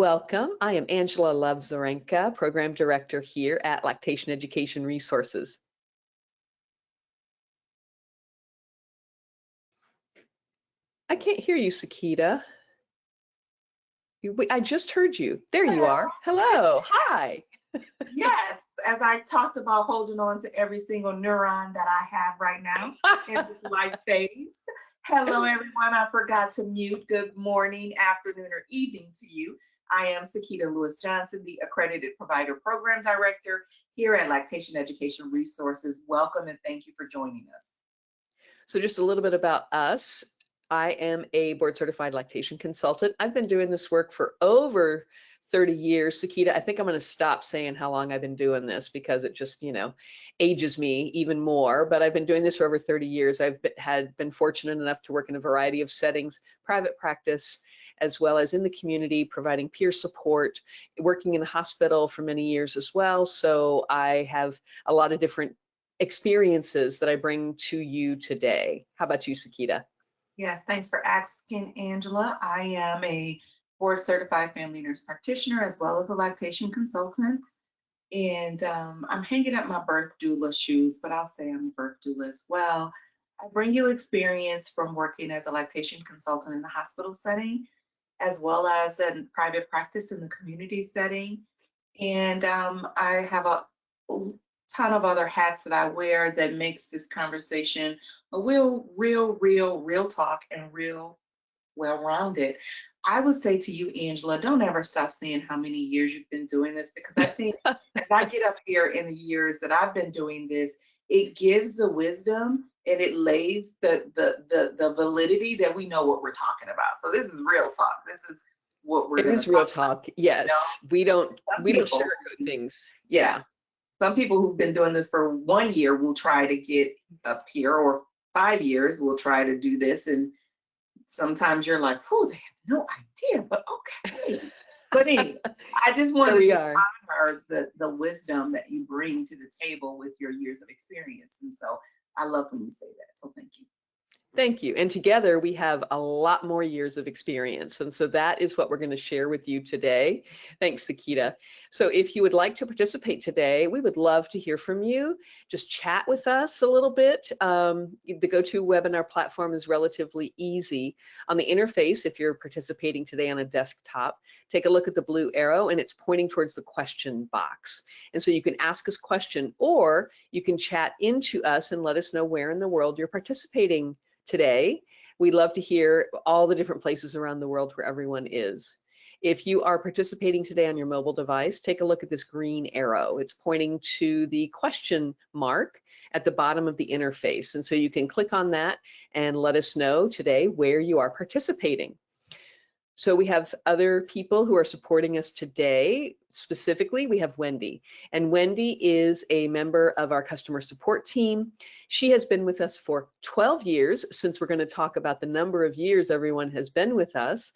Welcome. I am Angela Love-Zaranka, Program Director here at Lactation Education Resources. I can't hear you, Sekeita. I just heard you. There you are. Hello. Hi. Yes, as I talked about holding on to every single neuron that I have right now in this life phase. Hello, everyone. I forgot to mute. Good morning, afternoon, or evening to you. I am Sekeita Lewis-Johnson, the Accredited Provider Program Director here at Lactation Education Resources. Welcome and thank you for joining us. So just a little bit about us. I am a board certified lactation consultant. I've been doing this work for over 30 years. Sekeita, I think I'm going to stop saying how long I've been doing this because it just, ages me even more. But I've been doing this for over 30 years. I've been fortunate enough to work in a variety of settings, private practice, as well as in the community, providing peer support, working in a hospital for many years as well. So I have a lot of different experiences that I bring to you today. How about you, Sekeita? Yes, thanks for asking, Angela. I am a board certified family nurse practitioner as well as a lactation consultant. And I'm hanging up my birth doula shoes, but I'll say I'm a birth doula as well. I bring you experience from working as a lactation consultant in the hospital setting, as well as in private practice in the community setting. And I have a ton of other hats that I wear that makes this conversation a real talk and real well-rounded. I would say to you, Angela, don't ever stop saying how many years you've been doing this, because I think as I get up here in the years that I've been doing this, it gives the wisdom and it lays the validity that we know what we're talking about. So this is real talk. This is what we're going to talk real talk. Yes. We don't sugarcoat things. Yeah. Some people who've been doing this for 1 year will try to get up here, or 5 years will try to do this. And sometimes you're like, oh, they have no idea, but okay. But anyway, I just want to honor the wisdom that you bring to the table with your years of experience. And so I love when you say that. So thank you. Thank you. And together we have a lot more years of experience. And so that is what we're going to share with you today. Thanks, Sekeita. So if you would like to participate today, we would love to hear from you. Just chat with us a little bit. The GoToWebinar platform is relatively easy. On the interface, if you're participating today on a desktop, take a look at the blue arrow and it's pointing towards the question box. And so you can ask us a question, or you can chat into us and let us know where in the world you're participating today. We'd love to hear all the different places around the world where everyone is. If you are participating today on your mobile device, take a look at this green arrow. It's pointing to the question mark at the bottom of the interface. And so you can click on that and let us know today where you are participating. So we have other people who are supporting us today. Specifically, we have Wendy. And Wendy is a member of our customer support team. She has been with us for 12 years, since we're going to talk about the number of years everyone has been with us.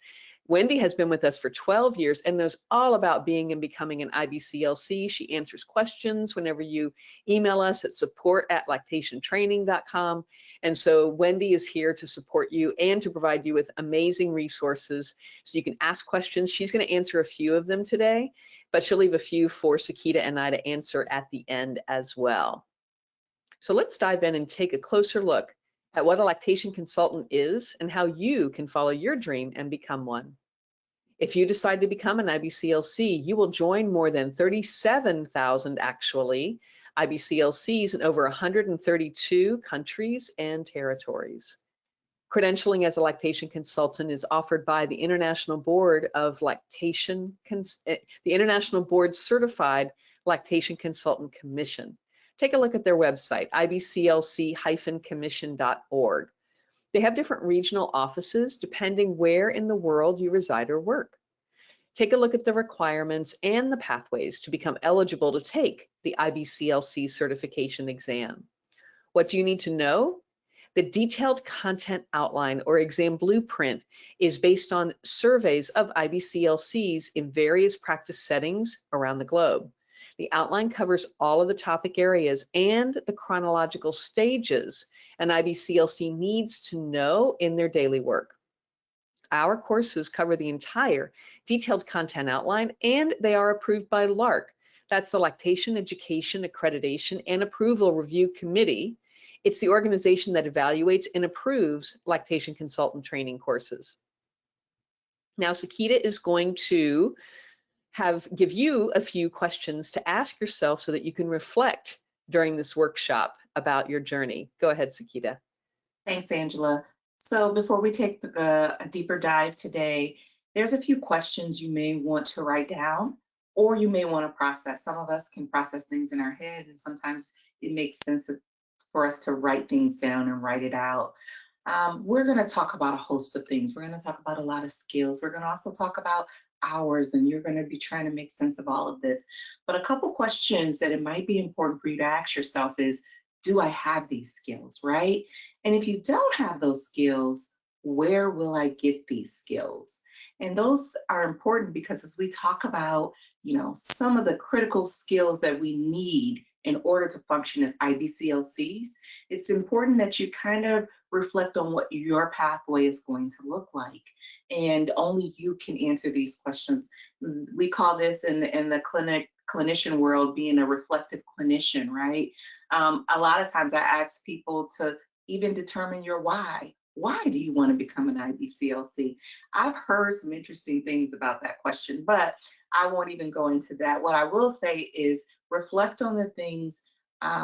Wendy has been with us for 12 years and knows all about being and becoming an IBCLC. She answers questions whenever you email us at support@lactationtraining.com. And so Wendy is here to support you and to provide you with amazing resources so you can ask questions. She's going to answer a few of them today, but she'll leave a few for Sekeita and I to answer at the end as well. So let's dive in and take a closer look at what a lactation consultant is and how you can follow your dream and become one. If you decide to become an IBCLC, you will join more than 37,000 actually IBCLCs in over 132 countries and territories. Credentialing as a lactation consultant is offered by the International Board of Lactation, the International Board Certified Lactation Consultant Commission. Take a look at their website, ibclc-commission.org. They have different regional offices depending where in the world you reside or work. Take a look at the requirements and the pathways to become eligible to take the IBCLC certification exam. What do you need to know? The detailed content outline or exam blueprint is based on surveys of IBCLCs in various practice settings around the globe. The outline covers all of the topic areas and the chronological stages an IBCLC needs to know in their daily work. Our courses cover the entire detailed content outline, and they are approved by LARC. That's the Lactation Education Accreditation and Approval Review Committee. It's the organization that evaluates and approves lactation consultant training courses. Now, Sekeita is going to give you a few questions to ask yourself so that you can reflect during this workshop about your journey. Go ahead, Sekeita. Thanks, Angela. So before we take a deeper dive today, there's a few questions you may want to write down, or you may want to process. Some of us can process things in our head, and sometimes it makes sense for us to write things down and write it out. We're going to talk about a host of things. We're going to talk about a lot of skills. We're going to also talk about hours, and you're going to be trying to make sense of all of this. But a couple questions that it might be important for you to ask yourself is, do I have these skills, right? And if you don't have those skills, where will I get these skills? And those are important because as we talk about, some of the critical skills that we need in order to function as IBCLCs, it's important that you kind of reflect on what your pathway is going to look like. And only you can answer these questions. We call this in the clinician world being a reflective clinician, right? A lot of times I ask people to even determine your why. Why do you want to become an IBCLC? I've heard some interesting things about that question, but I won't even go into that. What I will say is reflect on the things,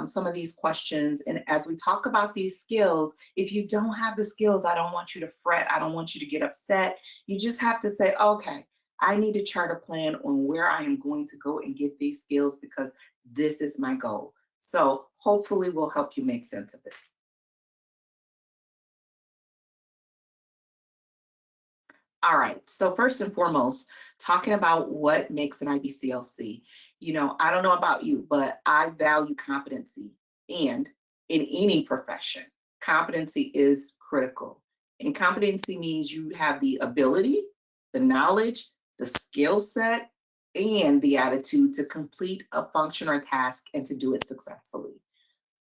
some of these questions. And as we talk about these skills, if you don't have the skills, I don't want you to fret. I don't want you to get upset. You just have to say, okay, I need to chart a plan on where I am going to go and get these skills because this is my goal. So hopefully we'll help you make sense of it. All right, so first and foremost, talking about what makes an IBCLC. I don't know about you, but I value competency. And in any profession, competency is critical. And competency means you have the ability, the knowledge, the skill set, and the attitude to complete a function or task and to do it successfully.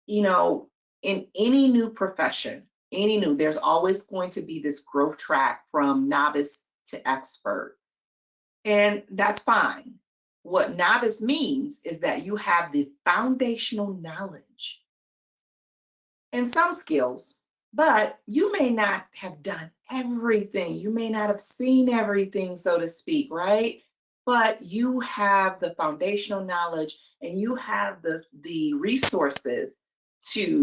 In any new profession, there's always going to be this growth track from novice to expert. And that's fine. What novice means is that you have the foundational knowledge and some skills, but you may not have done everything. You may not have seen everything, so to speak, right? But you have the foundational knowledge and you have the resources to,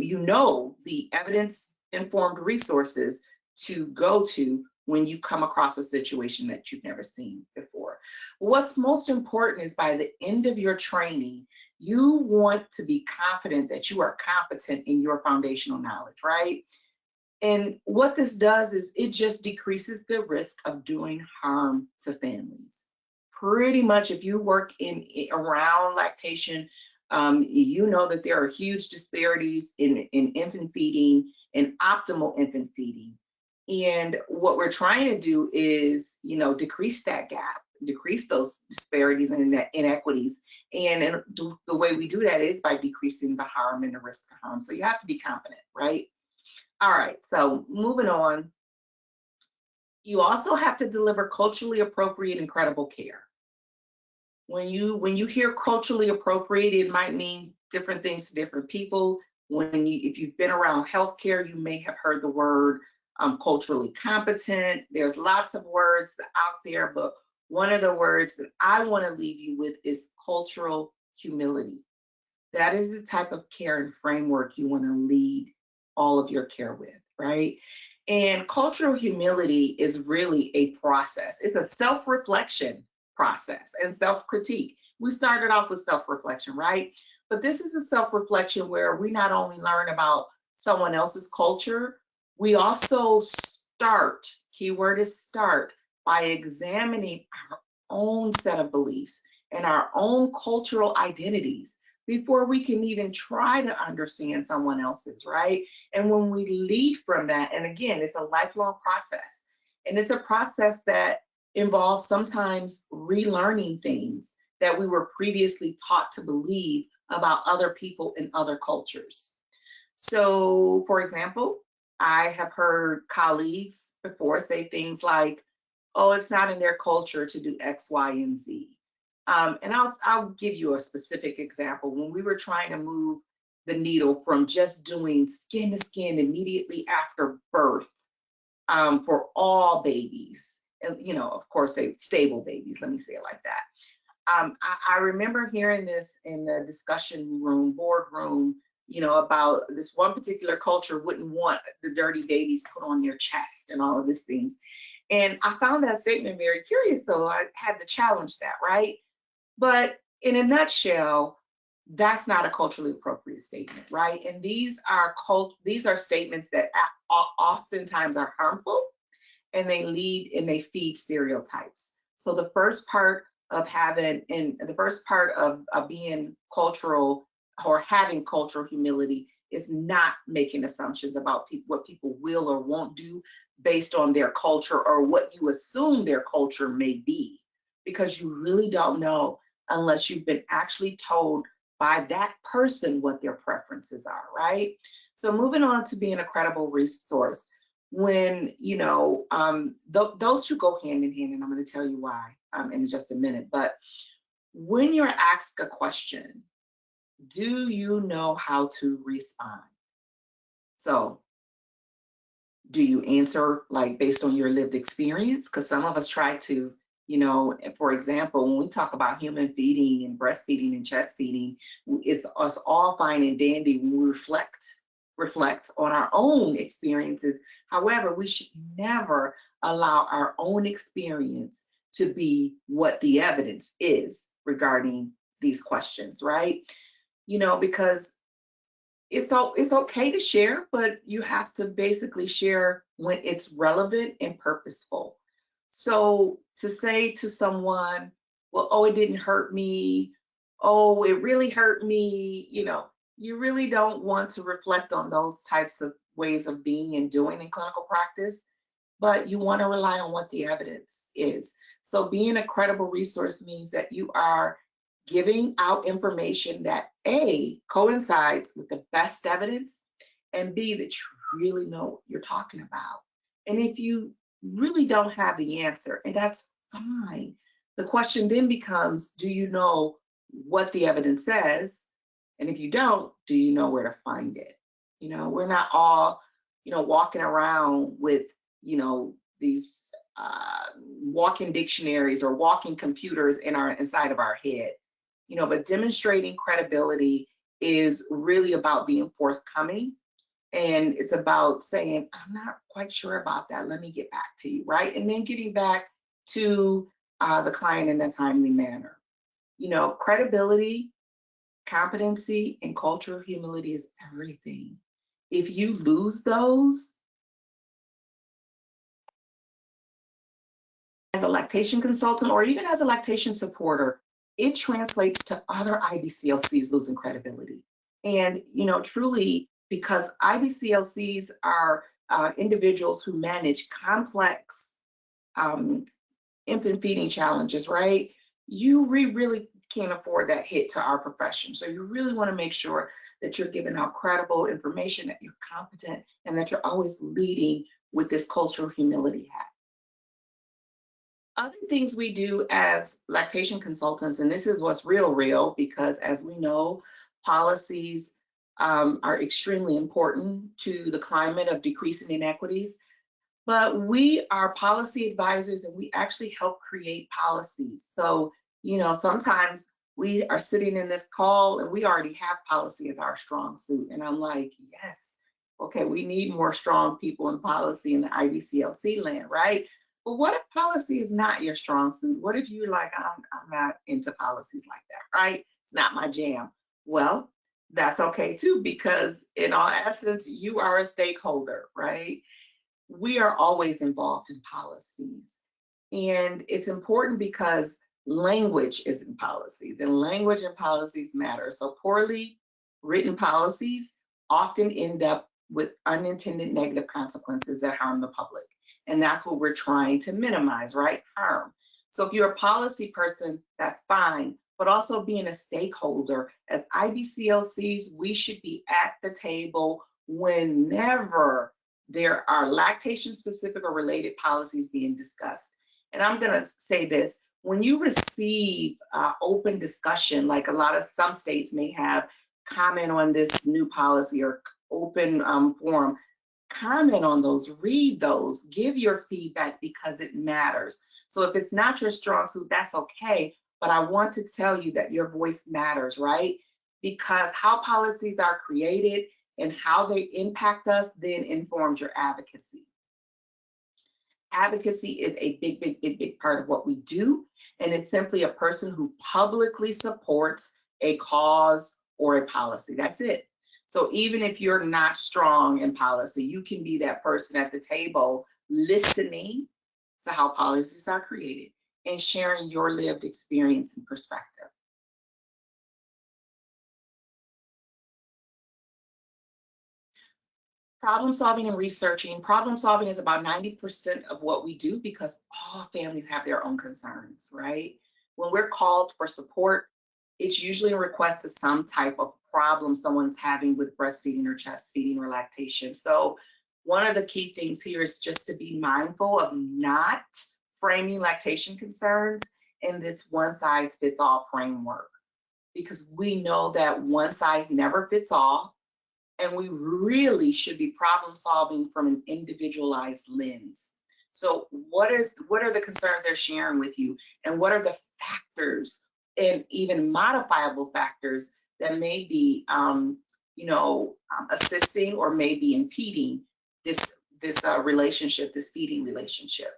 the evidence-informed resources to go to when you come across a situation that you've never seen before. What's most important is by the end of your training, you want to be confident that you are competent in your foundational knowledge, right? And what this does is it just decreases the risk of doing harm to families. Pretty much if you work around lactation, you know that there are huge disparities in infant feeding and optimal infant feeding. And what we're trying to do is, decrease that gap, decrease those disparities and inequities. And the way we do that is by decreasing the harm and the risk of harm. So you have to be competent, right? All right, so moving on. You also have to deliver culturally appropriate and credible care. When you hear culturally appropriate, it might mean different things to different people. If you've been around healthcare, you may have heard the word culturally competent. There's lots of words out there, but one of the words that I want to leave you with is cultural humility. That is the type of care and framework you want to lead all of your care with, right? And cultural humility is really a process. It's a self-reflection process and self-critique. We started off with self-reflection, right? But this is a self-reflection where we not only learn about someone else's culture, we also start, keyword is start, by examining our own set of beliefs and our own cultural identities before we can even try to understand someone else's, right? And when we lead from that, and again, it's a lifelong process, and it's a process that involves sometimes relearning things that we were previously taught to believe about other people and other cultures. So, for example, I have heard colleagues before say things like, oh, it's not in their culture to do X, Y, and Z. And I'll give you a specific example. When we were trying to move the needle from just doing skin to skin immediately after birth for all babies, and of course, they stable babies, let me say it like that. I remember hearing this in the discussion room, boardroom, about this one particular culture wouldn't want the dirty babies put on their chest and all of these things. And I found that statement very curious, so I had to challenge that, right? But in a nutshell, that's not a culturally appropriate statement, right? And these are statements that oftentimes are harmful, and they lead and they feed stereotypes. So the first part of being cultural or having cultural humility is not making assumptions about what people will or won't do based on their culture or what you assume their culture may be, because you really don't know unless you've been actually told by that person what their preferences are, right? So moving on to being a credible resource, when those two go hand in hand, and I'm going to tell you why in just a minute. But when you're asked a question, do you know how to respond? So do you answer like based on your lived experience? Because some of us try to, for example, when we talk about human feeding and breastfeeding and chest feeding, it's us all fine and dandy when we reflect on our own experiences. However, we should never allow our own experience to be what the evidence is regarding these questions, right? Because it's okay to share, but you have to basically share when it's relevant and purposeful. So to say to someone, well, oh, it didn't hurt me, oh, it really hurt me, you really don't want to reflect on those types of ways of being and doing in clinical practice, but you want to rely on what the evidence is. So being a credible resource means that you are giving out information that A, coincides with the best evidence, and B, that you really know what you're talking about. And if you really don't have the answer, and that's fine, the question then becomes, do you know what the evidence says? And if you don't, do you know where to find it? We're not all, walking around with, these walking dictionaries or walking computers inside of our head. But demonstrating credibility is really about being forthcoming. And it's about saying, I'm not quite sure about that. Let me get back to you, right? And then getting back to the client in a timely manner. Credibility, competency, and cultural humility is everything. If you lose those, as a lactation consultant or even as a lactation supporter, it translates to other IBCLCs losing credibility. And, truly, because IBCLCs are individuals who manage complex infant feeding challenges, right? We really can't afford that hit to our profession. So you really want to make sure that you're giving out credible information, that you're competent, and that you're always leading with this cultural humility hat. Other things we do as lactation consultants, and this is what's real, because as we know, policies are extremely important to the climate of decreasing inequities. But we are policy advisors, and we actually help create policies. So, sometimes we are sitting in this call and we already have policy as our strong suit. And I'm like, yes, okay, we need more strong people in policy in the IBCLC land, right? But what if policy is not your strong suit? What if you're like, I'm not into policies like that, right? It's not my jam. Well, that's okay too, because in all essence, you are a stakeholder, right? We are always involved in policies. And it's important because language is in policies, and language and policies matter. So poorly written policies often end up with unintended negative consequences that harm the public. And that's what we're trying to minimize, right? Harm. So if you're a policy person, that's fine. But also being a stakeholder, as IBCLCs, we should be at the table whenever there are lactation specific or related policies being discussed. And I'm going to say this, when you receive open discussion, like some states may have, comment on this new policy or open forum, comment on those, read those, give your feedback because it matters. So if it's not your strong suit, that's okay. But I want to tell you that your voice matters, right? Because how policies are created and how they impact us then informs your advocacy. Advocacy is a big part of what we do, and it's simply a person who publicly supports a cause or a policy. That's it. So even if you're not strong in policy, you can be that person at the table listening to how policies are created and sharing your lived experience and perspective. Problem solving and researching. Problem solving is about 90% of what we do because all families have their own concerns, right? When we're called for support, it's usually a request to some type of problem someone's having with breastfeeding or chest feeding or lactation. So one of the key things here is just to be mindful of not framing lactation concerns in this one size fits all framework, because we know that one size never fits all, and we really should be problem solving from an individualized lens. So what are the concerns they're sharing with you, and what are the factors and even modifiable factors that may be assisting or may be impeding this relationship, this feeding relationship.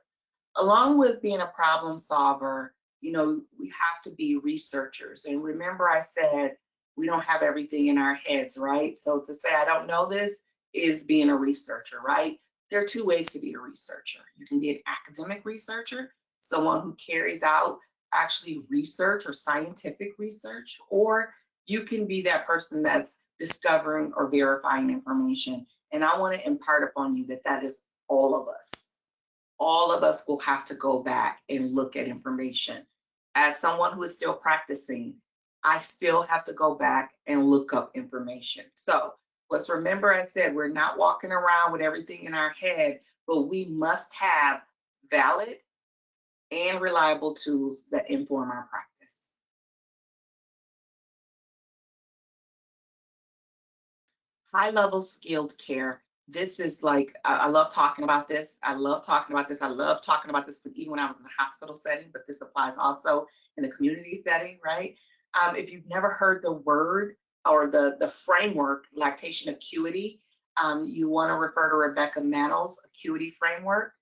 Along with being a problem solver, we have to be researchers. And remember, I said we don't have everything in our heads, right? So to say I don't know this is being a researcher, right? There are two ways to be a researcher. You can be an academic researcher, someone who carries out actually research or scientific research, or you can be that person that's discovering or verifying information. And I want to impart upon you that is all of us. All of us will have to go back and look at information. As someone who is still practicing, I still have to go back and look up information. So let's remember, I said we're not walking around with everything in our head, but we must have valid and reliable tools that inform our practice. High-level skilled care. This is like, I love talking about this. I love talking about this. I love talking about this even when I was in the hospital setting, but this applies also in the community setting, right? If you've never heard the word or the framework, lactation acuity, you want to refer to Rebecca Mannell's acuity framework.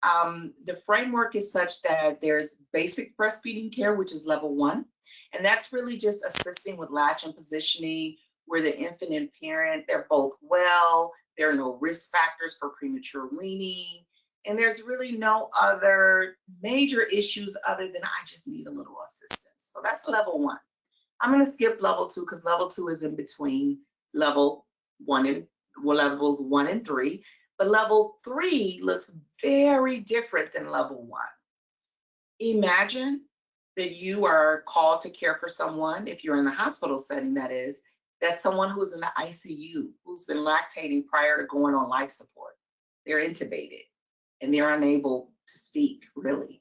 The framework is such that there's basic breastfeeding care, which is level 1, and that's really just assisting with latch and positioning, where the infant and parent, they're both well, there are no risk factors for premature weaning, and there's really no other major issues other than I just need a little assistance. So that's level 1. I'm going to skip level 2 because level 2 is in between levels 1 and 3. But level 3 looks very different than level 1. Imagine that you are called to care for someone, if you're in the hospital setting, that is, that's someone who's in the ICU, who's been lactating prior to going on life support. They're intubated and they're unable to speak, really.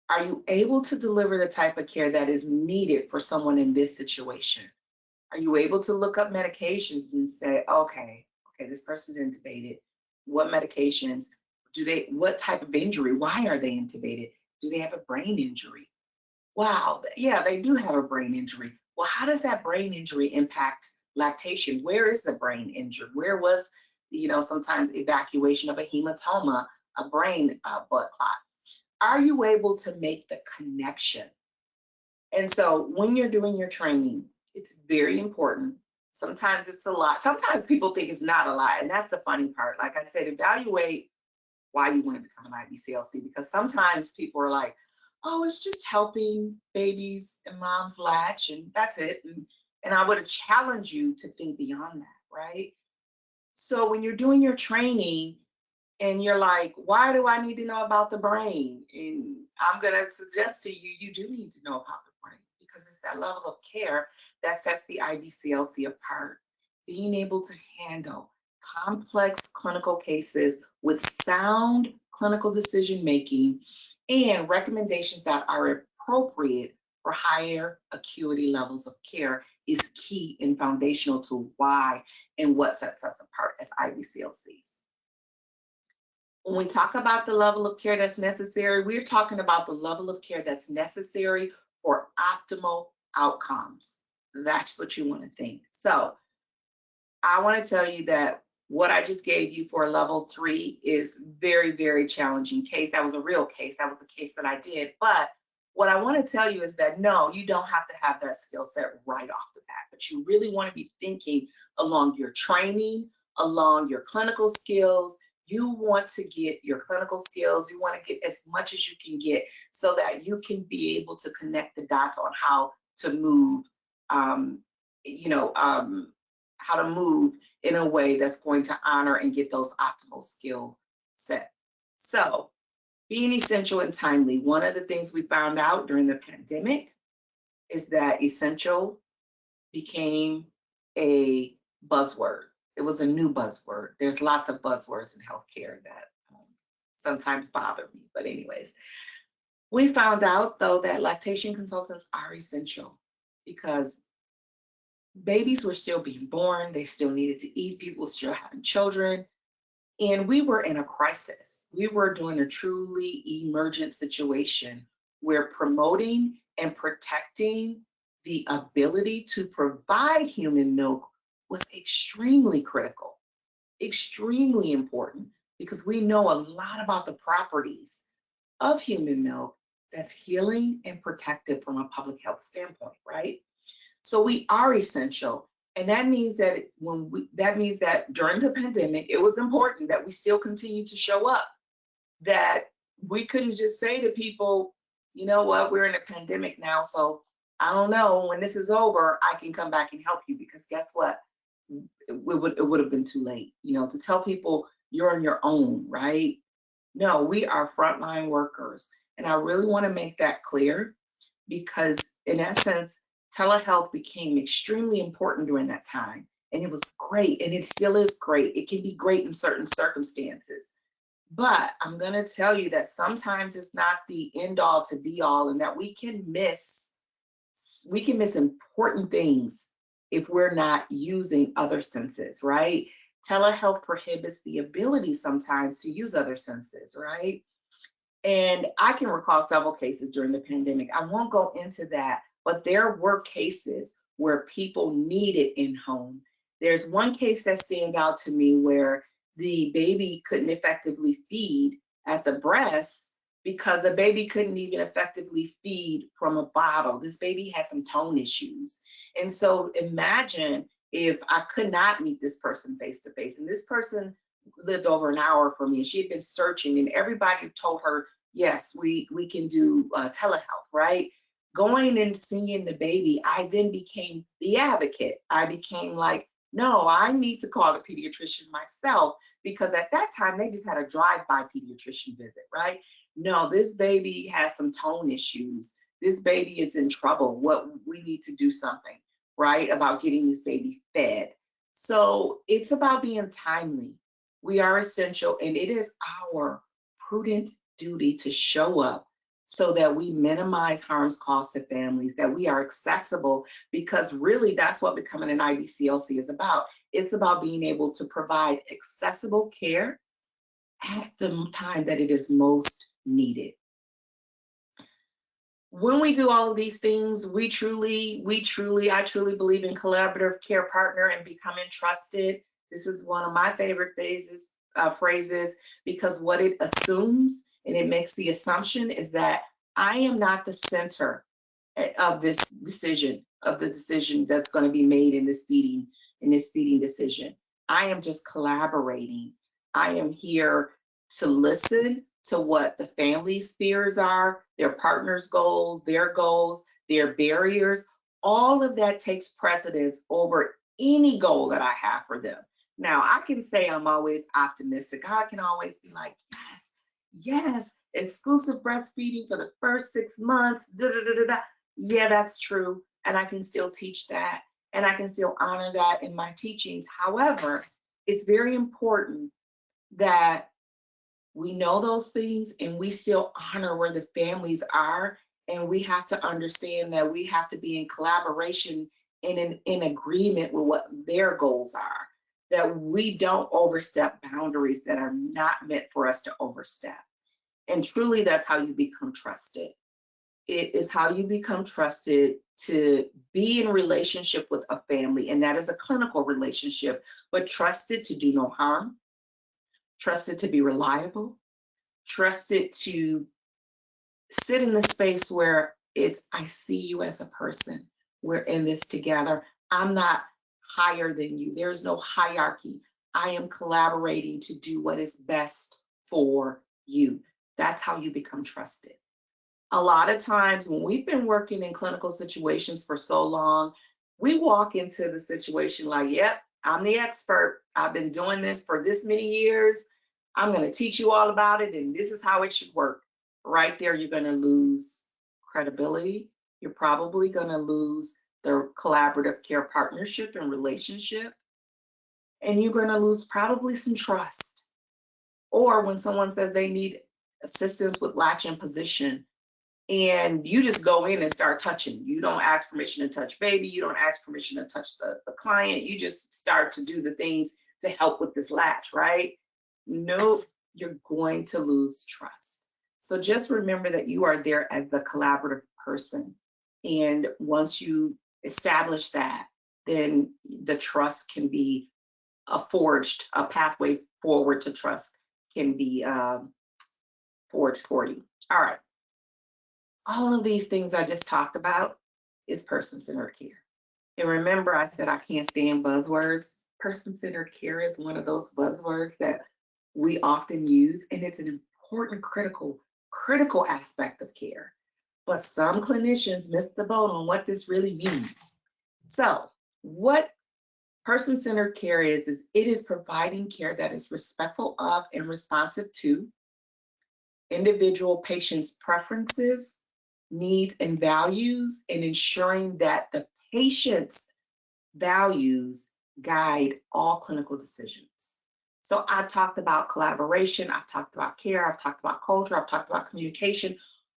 Are you able to deliver the type of care that is needed for someone in this situation? Are you able to look up medications and say, okay, this person's intubated. What medications what type of injury? Why are they intubated? Do they have a brain injury? Wow, yeah, they do have a brain injury. Well, how does that brain injury impact lactation? Where is the brain injured? Where was, sometimes evacuation of a hematoma, a brain blood clot? Are you able to make the connection? And so when you're doing your training, it's very important. Sometimes it's a lot. Sometimes people think it's not a lot, and that's the funny part. Like I said, evaluate why you want to become an IBCLC, because sometimes people are like, oh, it's just helping babies and moms latch, and that's it. And I would challenge you to think beyond that, right? So when you're doing your training and you're like, why do I need to know about the brain? And I'm going to suggest to you, you do need to know about the brain, because it's that level of care that sets the IBCLC apart. Being able to handle complex clinical cases with sound clinical decision making and recommendations that are appropriate for higher acuity levels of care is key and foundational to why and what sets us apart as IBCLCs. When we talk about the level of care that's necessary, we're talking about the level of care that's necessary for optimal outcomes. That's what you want to think. So I want to tell you that what I just gave you for level 3 is very, very challenging case. That was a real case. That was a case that I did. But what I want to tell you is that no, you don't have to have that skill set right off the bat, but you really want to be thinking along your training, along your clinical skills. You want to get your clinical skills. You want to get as much as you can get so that you can be able to connect the dots on how to move, how to move in a way that's going to honor and get those optimal skill set. So being essential and timely, one of the things we found out during the pandemic is that essential became a buzzword. It was a new buzzword. There's lots of buzzwords in healthcare that sometimes bother me, but anyways. We found out though that lactation consultants are essential because babies were still being born, they still needed to eat, people were still having children, and we were in a crisis. We were doing a truly emergent situation where promoting and protecting the ability to provide human milk was extremely critical, extremely important, because we know a lot about the properties of human milk that's healing and protective from a public health standpoint, right? So we are essential. And that means that during the pandemic, it was important that we still continue to show up, that we couldn't just say to people, you know what, we're in a pandemic now, so I don't know, when this is over, I can come back and help you, because guess what? It would have been too late, to tell people you're on your own, right? No, we are frontline workers. And I really want to make that clear, because in essence, telehealth became extremely important during that time. And it was great, and it still is great. It can be great in certain circumstances. But I'm going to tell you that sometimes it's not the end all to be all, and that we can miss important things if we're not using other senses, right? Telehealth prohibits the ability sometimes to use other senses, right? And I can recall several cases during the pandemic. I won't go into that, but there were cases where people needed in-home. There's one case that stands out to me where the baby couldn't effectively feed at the breast because the baby couldn't even effectively feed from a bottle. This baby had some tone issues. And so imagine if I could not meet this person face to face, and this person lived over an hour from me, and she had been searching, and everybody told her, yes, we can do telehealth, right? Going and seeing the baby, I then became the advocate. I became like, no, I need to call the pediatrician myself, because at that time they just had a drive-by pediatrician visit, right? No, this baby has some tone issues. This baby is in trouble. We need to do something, right, about getting this baby fed. So it's about being timely. We are essential, and it is our prudent duty to show up so that we minimize harms caused to families, that we are accessible, because really that's what becoming an IBCLC is about. It's about being able to provide accessible care at the time that it is most needed. When we do all of these things, I truly believe in collaborative care partner and becoming trusted. This is one of my favorite phrases, because what it assumes, and it makes the assumption, is that I am not the center of this decision, that's going to be made in this feeding decision. I am just collaborating. I am here to listen to what the family's fears are, their partner's goals, their barriers. All of that takes precedence over any goal that I have for them. Now, I can say I'm always optimistic. I can always be like, yes, exclusive breastfeeding for the first 6 months, Yeah, that's true. And I can still teach that, and I can still honor that in my teachings. However, it's very important that we know those things and we still honor where the families are. And we have to understand that we have to be in collaboration and in agreement with what their goals are, that we don't overstep boundaries that are not meant for us to overstep. And truly, that's how you become trusted. It is how you become trusted to be in relationship with a family, and that is a clinical relationship, but trusted to do no harm, trusted to be reliable, trusted to sit in the space where it's, I see you as a person. We're in this together. I'm not higher than you. There's no hierarchy. I am collaborating to do what is best for you. That's how you become trusted. A lot of times when we've been working in clinical situations for so long, we walk into the situation like, yep, I'm the expert. I've been doing this for this many years. I'm going to teach you all about it, and this is how it should work. Right there, you're going to lose credibility. You're probably going to lose the collaborative care partnership and relationship. And you're going to lose probably some trust. Or when someone says they need assistance with latch in position, and you just go in and start touching. You don't ask permission to touch baby. You don't ask permission to touch the client. You just start to do the things to help with this latch, right? No, you're going to lose trust. So just remember that you are there as the collaborative person. And once you establish that, then the trust can be forged, a pathway forward to trust can be forged for you. All right. All of these things I just talked about is person-centered care. And remember, I said I can't stand buzzwords. Person-centered care is one of those buzzwords that we often use, and it's an important, critical aspect of care. But some clinicians miss the boat on what this really means. So what person-centered care is it is providing care that is respectful of and responsive to individual patients' preferences, needs, and values, and ensuring that the patient's values guide all clinical decisions. So I've talked about collaboration, I've talked about care, I've talked about culture, I've talked about communication.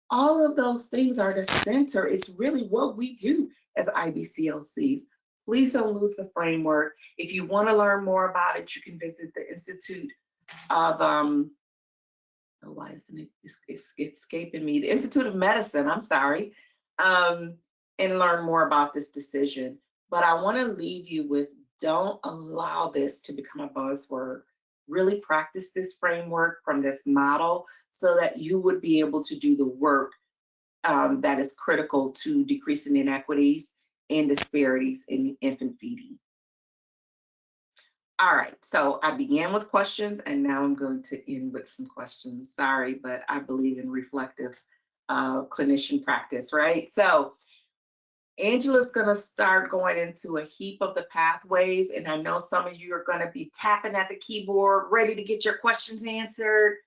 All of those things are the center. It's really what we do as IBCLCs. Please don't lose the framework. If you want to learn more about it, you can visit the Institute of why isn't it escaping me? The Institute of Medicine, I'm sorry, and learn more about this decision. But I want to leave you with, don't allow this to become a buzzword. Really practice this framework from this model so that you would be able to do the work that is critical to decreasing inequities and disparities in infant feeding. All right, so I began with questions and now I'm going to end with some questions. Sorry, but I believe in reflective clinician practice, right? So Angela's gonna start going into a heap of the pathways, and I know some of you are gonna be tapping at the keyboard, ready to get your questions answered,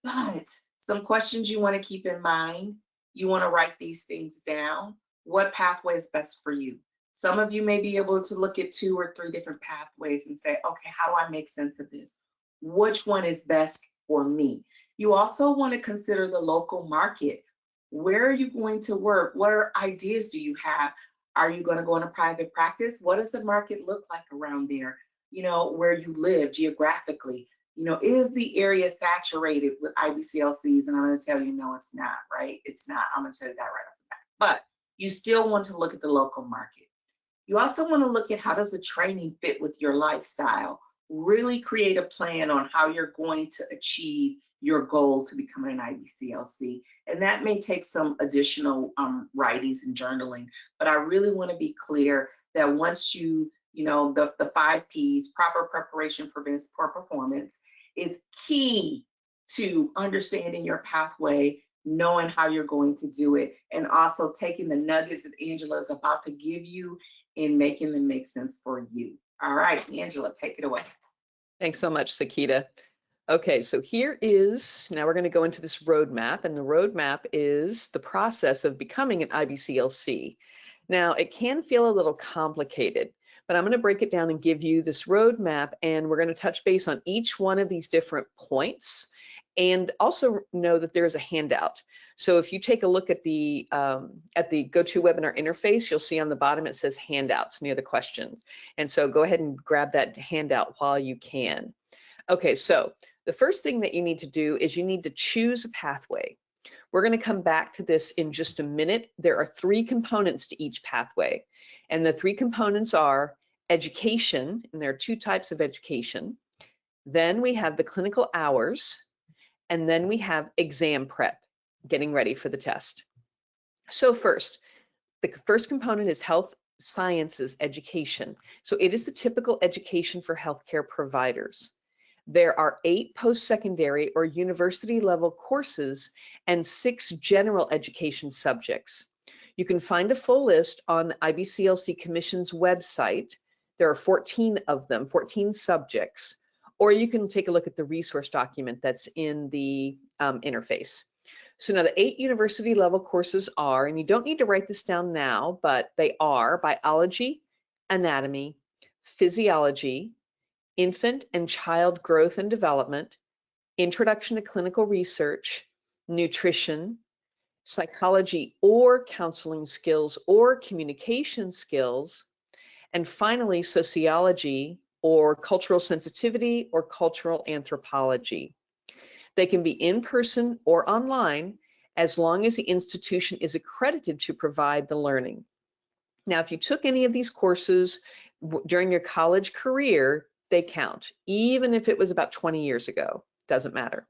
but some questions you wanna keep in mind. You wanna write these things down. What pathway is best for you? Some of you may be able to look at 2 or 3 different pathways and say, okay, how do I make sense of this? Which one is best for me? You also want to consider the local market. Where are you going to work? What ideas do you have? Are you going to go into private practice? What does the market look like around there? You know, where you live geographically. You know, is the area saturated with IBCLCs? And I'm going to tell you, no, it's not, right? It's not. I'm going to tell you that right off the bat. But you still want to look at the local market. You also want to look at how does the training fit with your lifestyle. Really create a plan on how you're going to achieve your goal to become an IBCLC. And that may take some additional writings and journaling, but I really want to be clear that once you know, the 5 Ps, proper preparation prevents poor performance, is key to understanding your pathway, knowing how you're going to do it, and also taking the nuggets that Angela is about to give you and making them make sense for you. All right, Angela, take it away. Thanks so much, Sekeita. Okay, so here is, now we're going to go into this roadmap, and the roadmap is the process of becoming an IBCLC. Now, it can feel a little complicated, but I'm going to break it down and give you this roadmap, and we're going to touch base on each one of these different points, and also know that there's a handout. So if you take a look at the GoToWebinar interface, you'll see on the bottom it says handouts near the questions. And so go ahead and grab that handout while you can. Okay, so the first thing that you need to do is you need to choose a pathway. We're going to come back to this in just a minute. There are 3 components to each pathway, and the 3 components are education, and there are 2 types of education. Then we have the clinical hours, and then we have exam prep, getting ready for the test. So first, the first component is health sciences education. So it is the typical education for healthcare providers. There are 8 post-secondary or university level courses and 6 general education subjects. You can find a full list on the IBCLC Commission's website. There are 14 of them, 14 subjects, or you can take a look at the resource document that's in the interface. So now the 8 university level courses are, and you don't need to write this down now, but they are biology, anatomy, physiology, infant and child growth and development, introduction to clinical research, nutrition, psychology or counseling skills or communication skills, and finally sociology or cultural sensitivity or cultural anthropology. They can be in person or online as long as the institution is accredited to provide the learning. Now, if you took any of these courses during your college career, they count, even if it was about 20 years ago, doesn't matter.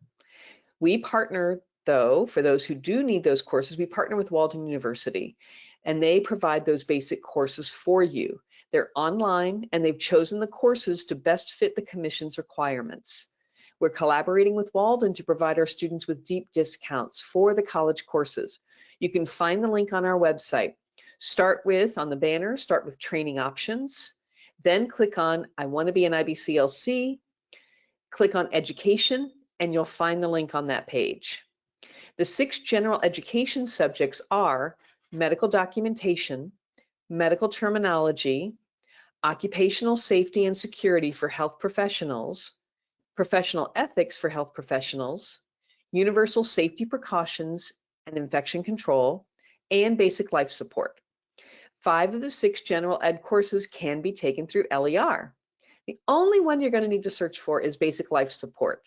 We partner, though, for those who do need those courses, we partner with Walden University, and they provide those basic courses for you. They're online, and they've chosen the courses to best fit the Commission's requirements. We're collaborating with Walden to provide our students with deep discounts for the college courses. You can find the link on our website. Start with, on the banner, start with training options. Then click on, I want to be an IBCLC, click on education, and you'll find the link on that page. The 6 general education subjects are medical documentation, medical terminology, occupational safety and security for health professionals, professional ethics for health professionals, universal safety precautions and infection control, and basic life support. 5 of the 6 general ed courses can be taken through LER. The only one you're going to need to search for is basic life support.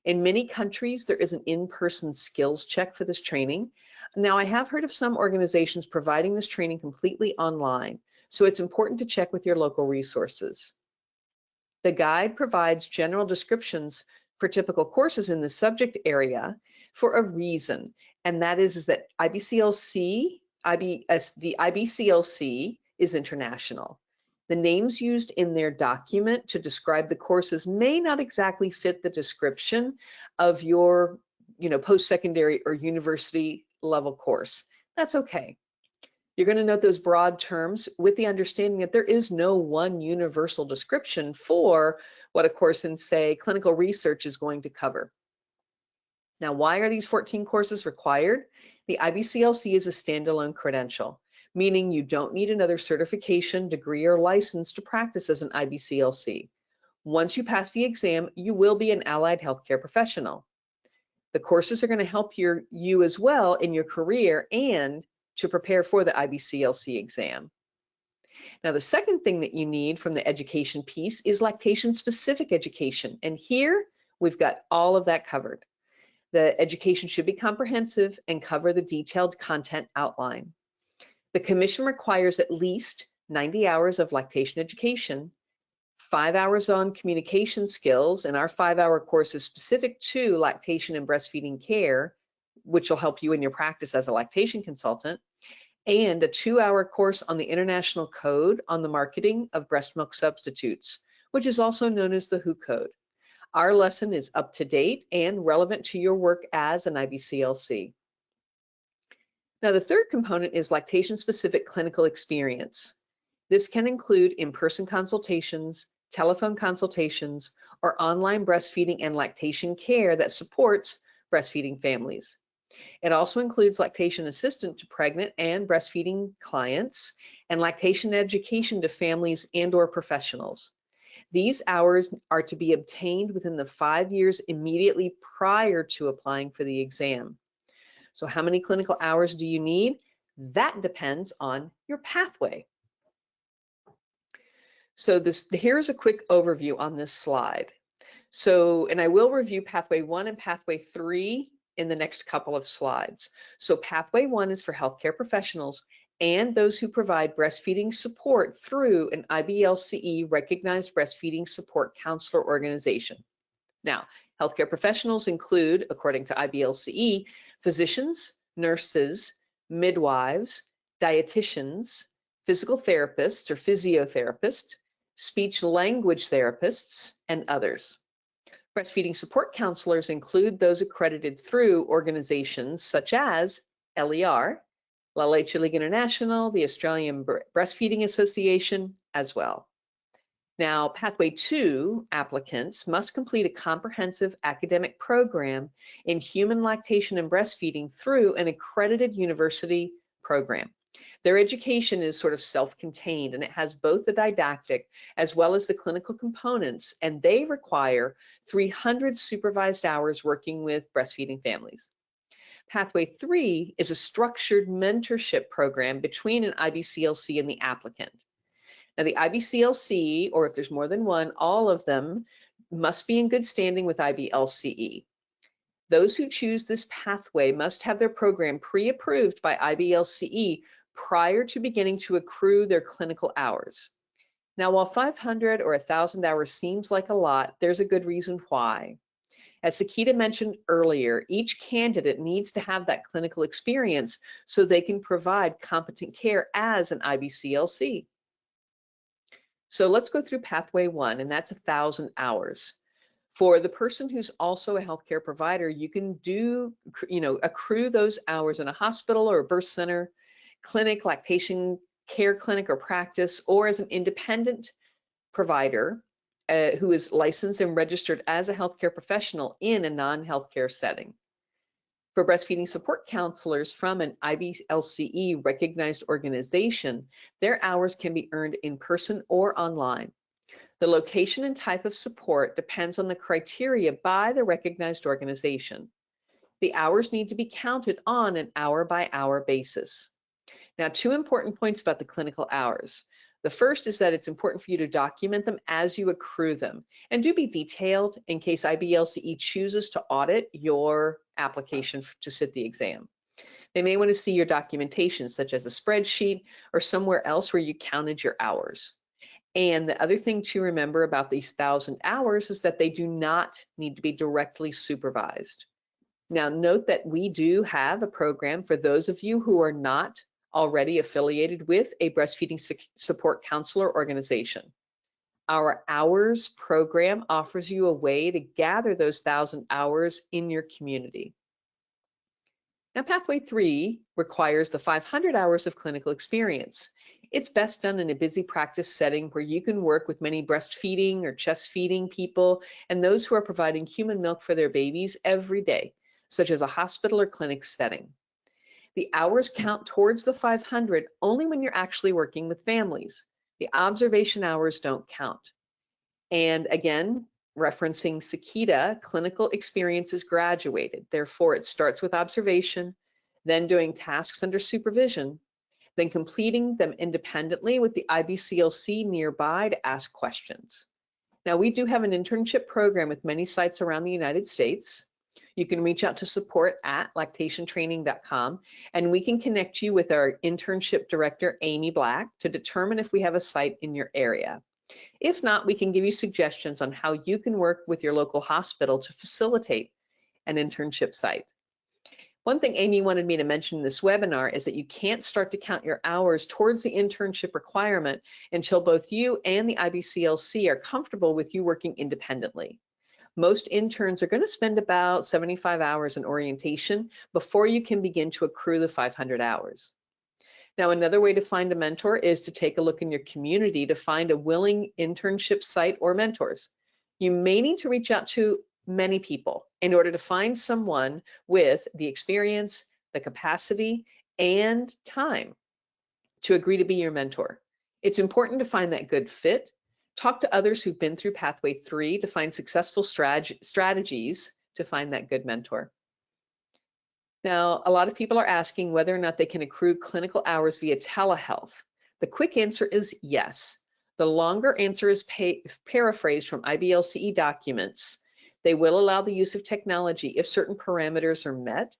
In many countries, there is an in-person skills check for this training. Now, I have heard of some organizations providing this training completely online, so it's important to check with your local resources. The guide provides general descriptions for typical courses in the subject area for a reason, and that is that the IBCLC is international. The names used in their document to describe the courses may not exactly fit the description of your, post-secondary or university level course. That's okay. You're going to note those broad terms with the understanding that there is no one universal description for what a course in, say, clinical research is going to cover. Now, why are these 14 courses required? The IBCLC is a standalone credential, meaning you don't need another certification, degree, or license to practice as an IBCLC. Once you pass the exam, you will be an allied healthcare professional. The courses are going to help you as well in your career and to prepare for the IBCLC exam. Now, the second thing that you need from the education piece is lactation-specific education, and here we've got all of that covered. The education should be comprehensive and cover the detailed content outline. The Commission requires at least 90 hours of lactation education, 5 hours on communication skills, and our 5-hour course is specific to lactation and breastfeeding care, which will help you in your practice as a lactation consultant, and a 2-hour course on the International Code on the Marketing of Breast Milk Substitutes, which is also known as the WHO Code. Our lesson is up to date and relevant to your work as an IBCLC. Now, the third component is lactation-specific clinical experience. This can include in-person consultations, telephone consultations, or online breastfeeding and lactation care that supports breastfeeding families. It also includes lactation assistance to pregnant and breastfeeding clients, and lactation education to families and/or professionals. These hours are to be obtained within the 5 years immediately prior to applying for the exam. So how many clinical hours do you need? That depends on your pathway. So here's a quick overview on this slide. So, and I will review Pathway 1 and Pathway 3 in the next couple of slides. So Pathway 1 is for healthcare professionals and those who provide breastfeeding support through an IBCLC recognized breastfeeding support counselor organization. Now, healthcare professionals include, according to IBCLC, physicians, nurses, midwives, dietitians, physical therapists or physiotherapists, speech language therapists, and others. Breastfeeding support counselors include those accredited through organizations such as LER, La Leche League International, the Australian Breastfeeding Association as well. Now, Pathway 2 applicants must complete a comprehensive academic program in human lactation and breastfeeding through an accredited university program. Their education is sort of self-contained, and it has both the didactic as well as the clinical components, and they require 300 supervised hours working with breastfeeding families. Pathway 3 is a structured mentorship program between an IBCLC and the applicant. Now, the IBCLC, or if there's more than one, all of them must be in good standing with IBCLC. Those who choose this pathway must have their program pre-approved by IBCLC prior to beginning to accrue their clinical hours. Now, while 500 or 1,000 hours seems like a lot, there's a good reason why. As Sekeita mentioned earlier, each candidate needs to have that clinical experience so they can provide competent care as an IBCLC. So let's go through Pathway 1, and that's 1,000 hours. For the person who's also a healthcare provider, you can accrue those hours in a hospital or a birth center, clinic, lactation care clinic or practice, or as an independent provider who is licensed and registered as a healthcare professional in a non-healthcare setting. For breastfeeding support counselors from an IBCLC recognized organization, their hours can be earned in person or online. The location and type of support depends on the criteria by the recognized organization. The hours need to be counted on an hour-by-hour basis. Now, 2 important points about the clinical hours. The first is that it's important for you to document them as you accrue them, and do be detailed in case IBCLC chooses to audit your application to sit the exam. They may want to see your documentation, such as a spreadsheet or somewhere else where you counted your hours. And the other thing to remember about these 1,000 hours is that they do not need to be directly supervised. Now, note that we do have a program for those of you who are not already affiliated with a breastfeeding support counselor organization. Our hours program offers you a way to gather those 1,000 hours in your community. Now, Pathway 3 requires the 500 hours of clinical experience. It's best done in a busy practice setting where you can work with many breastfeeding or chest feeding people and those who are providing human milk for their babies every day, such as a hospital or clinic setting. The hours count towards the 500 only when you're actually working with families. The observation hours don't count. And again, referencing Sekeita, clinical experience is graduated. Therefore, it starts with observation, then doing tasks under supervision, then completing them independently with the IBCLC nearby to ask questions. Now, we do have an internship program with many sites around the United States. You can reach out to support@lactationtraining.com, and we can connect you with our internship director, Amy Black, to determine if we have a site in your area. If not, we can give you suggestions on how you can work with your local hospital to facilitate an internship site. One thing Amy wanted me to mention in this webinar is that you can't start to count your hours towards the internship requirement until both you and the IBCLC are comfortable with you working independently. Most interns are going to spend about 75 hours in orientation before you can begin to accrue the 500 hours. Now, another way to find a mentor is to take a look in your community to find a willing internship site or mentors. You may need to reach out to many people in order to find someone with the experience, the capacity, and time to agree to be your mentor. It's important to find that good fit. Talk to others who've been through Pathway 3 to find successful strategies to find that good mentor. Now, a lot of people are asking whether or not they can accrue clinical hours via telehealth. The quick answer is yes. The longer answer is paraphrased from IBCLC documents. They will allow the use of technology if certain parameters are met.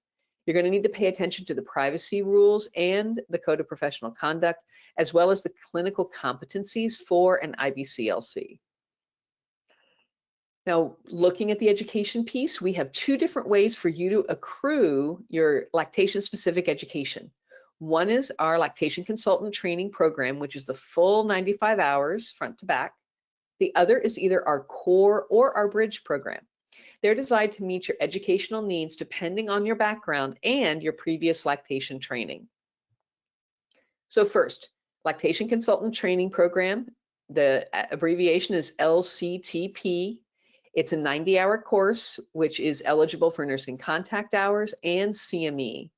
You're going to need to pay attention to the privacy rules and the Code of Professional Conduct, as well as the clinical competencies for an IBCLC. Now, looking at the education piece, we have two different ways for you to accrue your lactation-specific education. One is our lactation consultant training program, which is the full 95 hours front to back. The other is either our core or our bridge program. They're designed to meet your educational needs depending on your background and your previous lactation training. So first, lactation consultant training program, the abbreviation is LCTP. It's a 90-hour course, which is eligible for nursing contact hours and CME.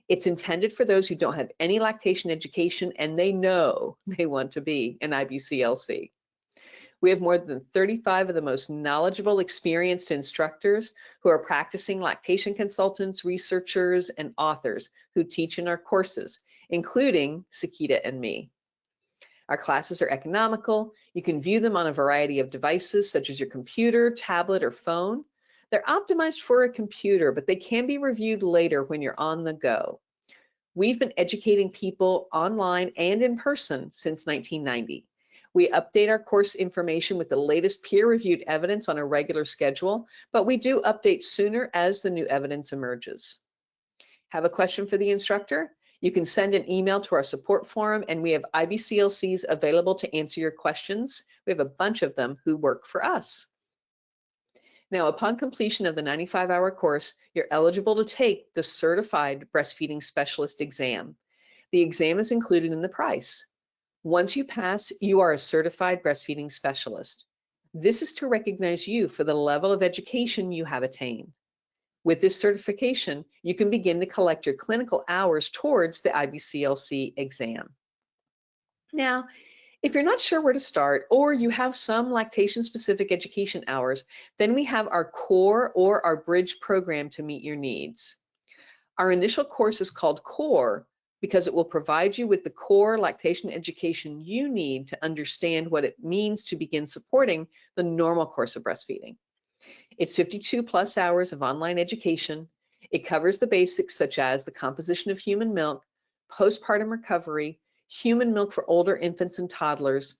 It's intended for those who don't have any lactation education and they know they want to be an IBCLC. We have more than 35 of the most knowledgeable, experienced instructors who are practicing lactation consultants, researchers, and authors who teach in our courses, including Sekeita and me. Our classes are economical. You can view them on a variety of devices, such as your computer, tablet, or phone. They're optimized for a computer, but they can be reviewed later when you're on the go. We've been educating people online and in person since 1990. We update our course information with the latest peer-reviewed evidence on a regular schedule, but we do update sooner as the new evidence emerges. Have a question for the instructor? You can send an email to our support forum, and we have IBCLCs available to answer your questions. We have a bunch of them who work for us. Now, upon completion of the 95-hour course, you're eligible to take the Certified Breastfeeding Specialist exam. The exam is included in the price. Once you pass, you are a certified breastfeeding specialist. This is to recognize you for the level of education you have attained. With this certification, you can begin to collect your clinical hours towards the IBCLC exam. Now, if you're not sure where to start or you have some lactation-specific education hours, then we have our core or our bridge program to meet your needs. Our initial course is called Core because it will provide you with the core lactation education you need to understand what it means to begin supporting the normal course of breastfeeding. It's 52+ hours of online education. It covers the basics such as the composition of human milk, postpartum recovery, human milk for older infants and toddlers,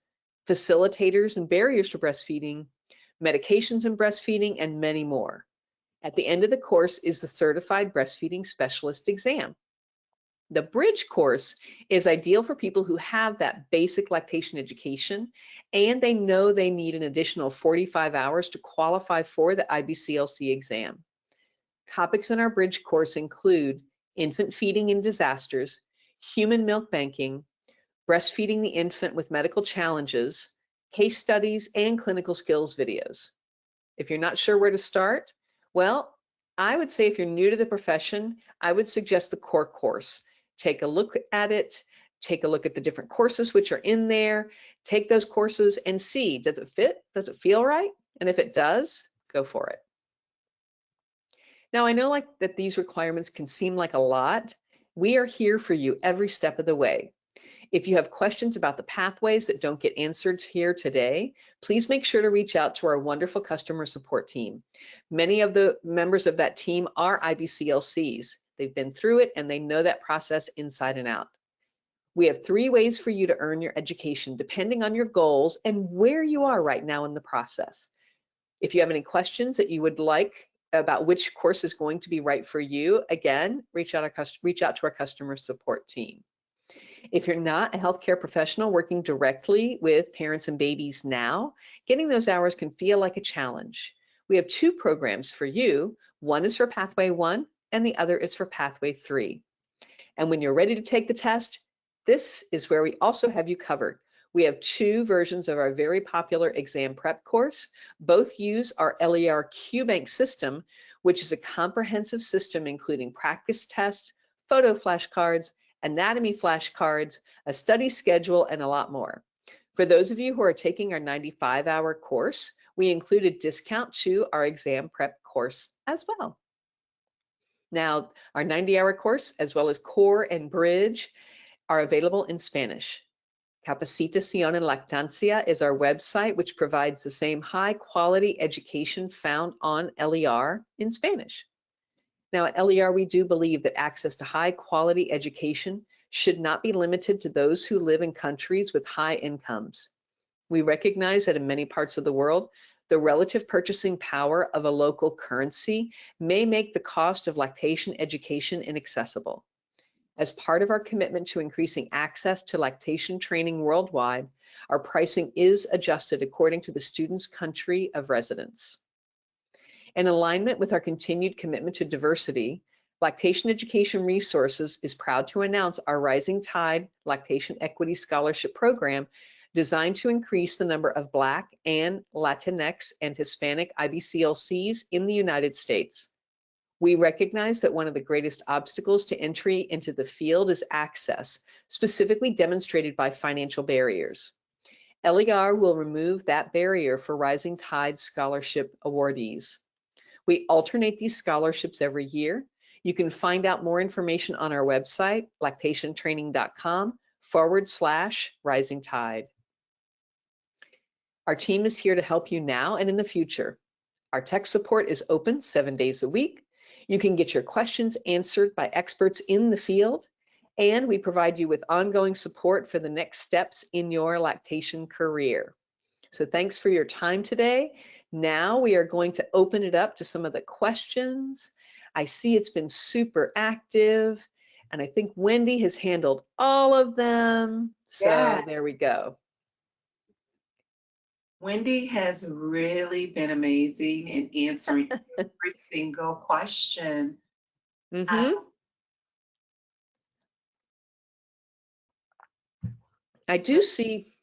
facilitators and barriers to breastfeeding, medications in breastfeeding, and many more. At the end of the course is the Certified Breastfeeding Specialist exam. The bridge course is ideal for people who have that basic lactation education and they know they need an additional 45 hours to qualify for the IBCLC exam. Topics in our bridge course include infant feeding in disasters, human milk banking, breastfeeding the infant with medical challenges, case studies, and clinical skills videos. If you're not sure where to start, well, I would say if you're new to the profession, I would suggest the core course. Take a look at it, take a look at the different courses which are in there, take those courses and see, does it fit? Does it feel right? And if it does, go for it. Now, I know that these requirements can seem like a lot. We are here for you every step of the way. If you have questions about the pathways that don't get answered here today, please make sure to reach out to our wonderful customer support team. Many of the members of that team are IBCLCs. They've been through it and they know that process inside and out. We have 3 ways for you to earn your education depending on your goals and where you are right now in the process. If you have any questions that you would like about which course is going to be right for you, again, reach out to our customer support team. If you're not a healthcare professional working directly with parents and babies now, getting those hours can feel like a challenge. We have 2 programs for you. One is for Pathway 1 and the other is for Pathway 3. And when you're ready to take the test, this is where we also have you covered. We have 2 versions of our very popular exam prep course. Both use our LER QBank system, which is a comprehensive system including practice tests, photo flashcards, anatomy flashcards, a study schedule, and a lot more. For those of you who are taking our 95-hour course, we include a discount to our exam prep course as well. Now, our 90-hour course, as well as core and bridge, are available in Spanish. Capacitación en Lactancia is our website, which provides the same high-quality education found on LER in Spanish. Now, at LER, we do believe that access to high-quality education should not be limited to those who live in countries with high incomes. We recognize that in many parts of the world, the relative purchasing power of a local currency may make the cost of lactation education inaccessible. As part of our commitment to increasing access to lactation training worldwide, our pricing is adjusted according to the student's country of residence. In alignment with our continued commitment to diversity, Lactation Education Resources is proud to announce our Rising Tide Lactation Equity Scholarship Program, designed to increase the number of Black and Latinx and Hispanic IBCLCs in the United States. We recognize that one of the greatest obstacles to entry into the field is access, specifically demonstrated by financial barriers. LER will remove that barrier for Rising Tide Scholarship awardees. We alternate these scholarships every year. You can find out more information on our website, lactationtraining.com/Rising Tide. Our team is here to help you now and in the future. Our tech support is open 7 days a week. You can get your questions answered by experts in the field, and we provide you with ongoing support for the next steps in your lactation career. So thanks for your time today. Now we are going to open it up to some of the questions. I see it's been super active, and I think Wendy has handled all of them. So Yeah. there we go. Wendy has really been amazing in answering every single question. I do see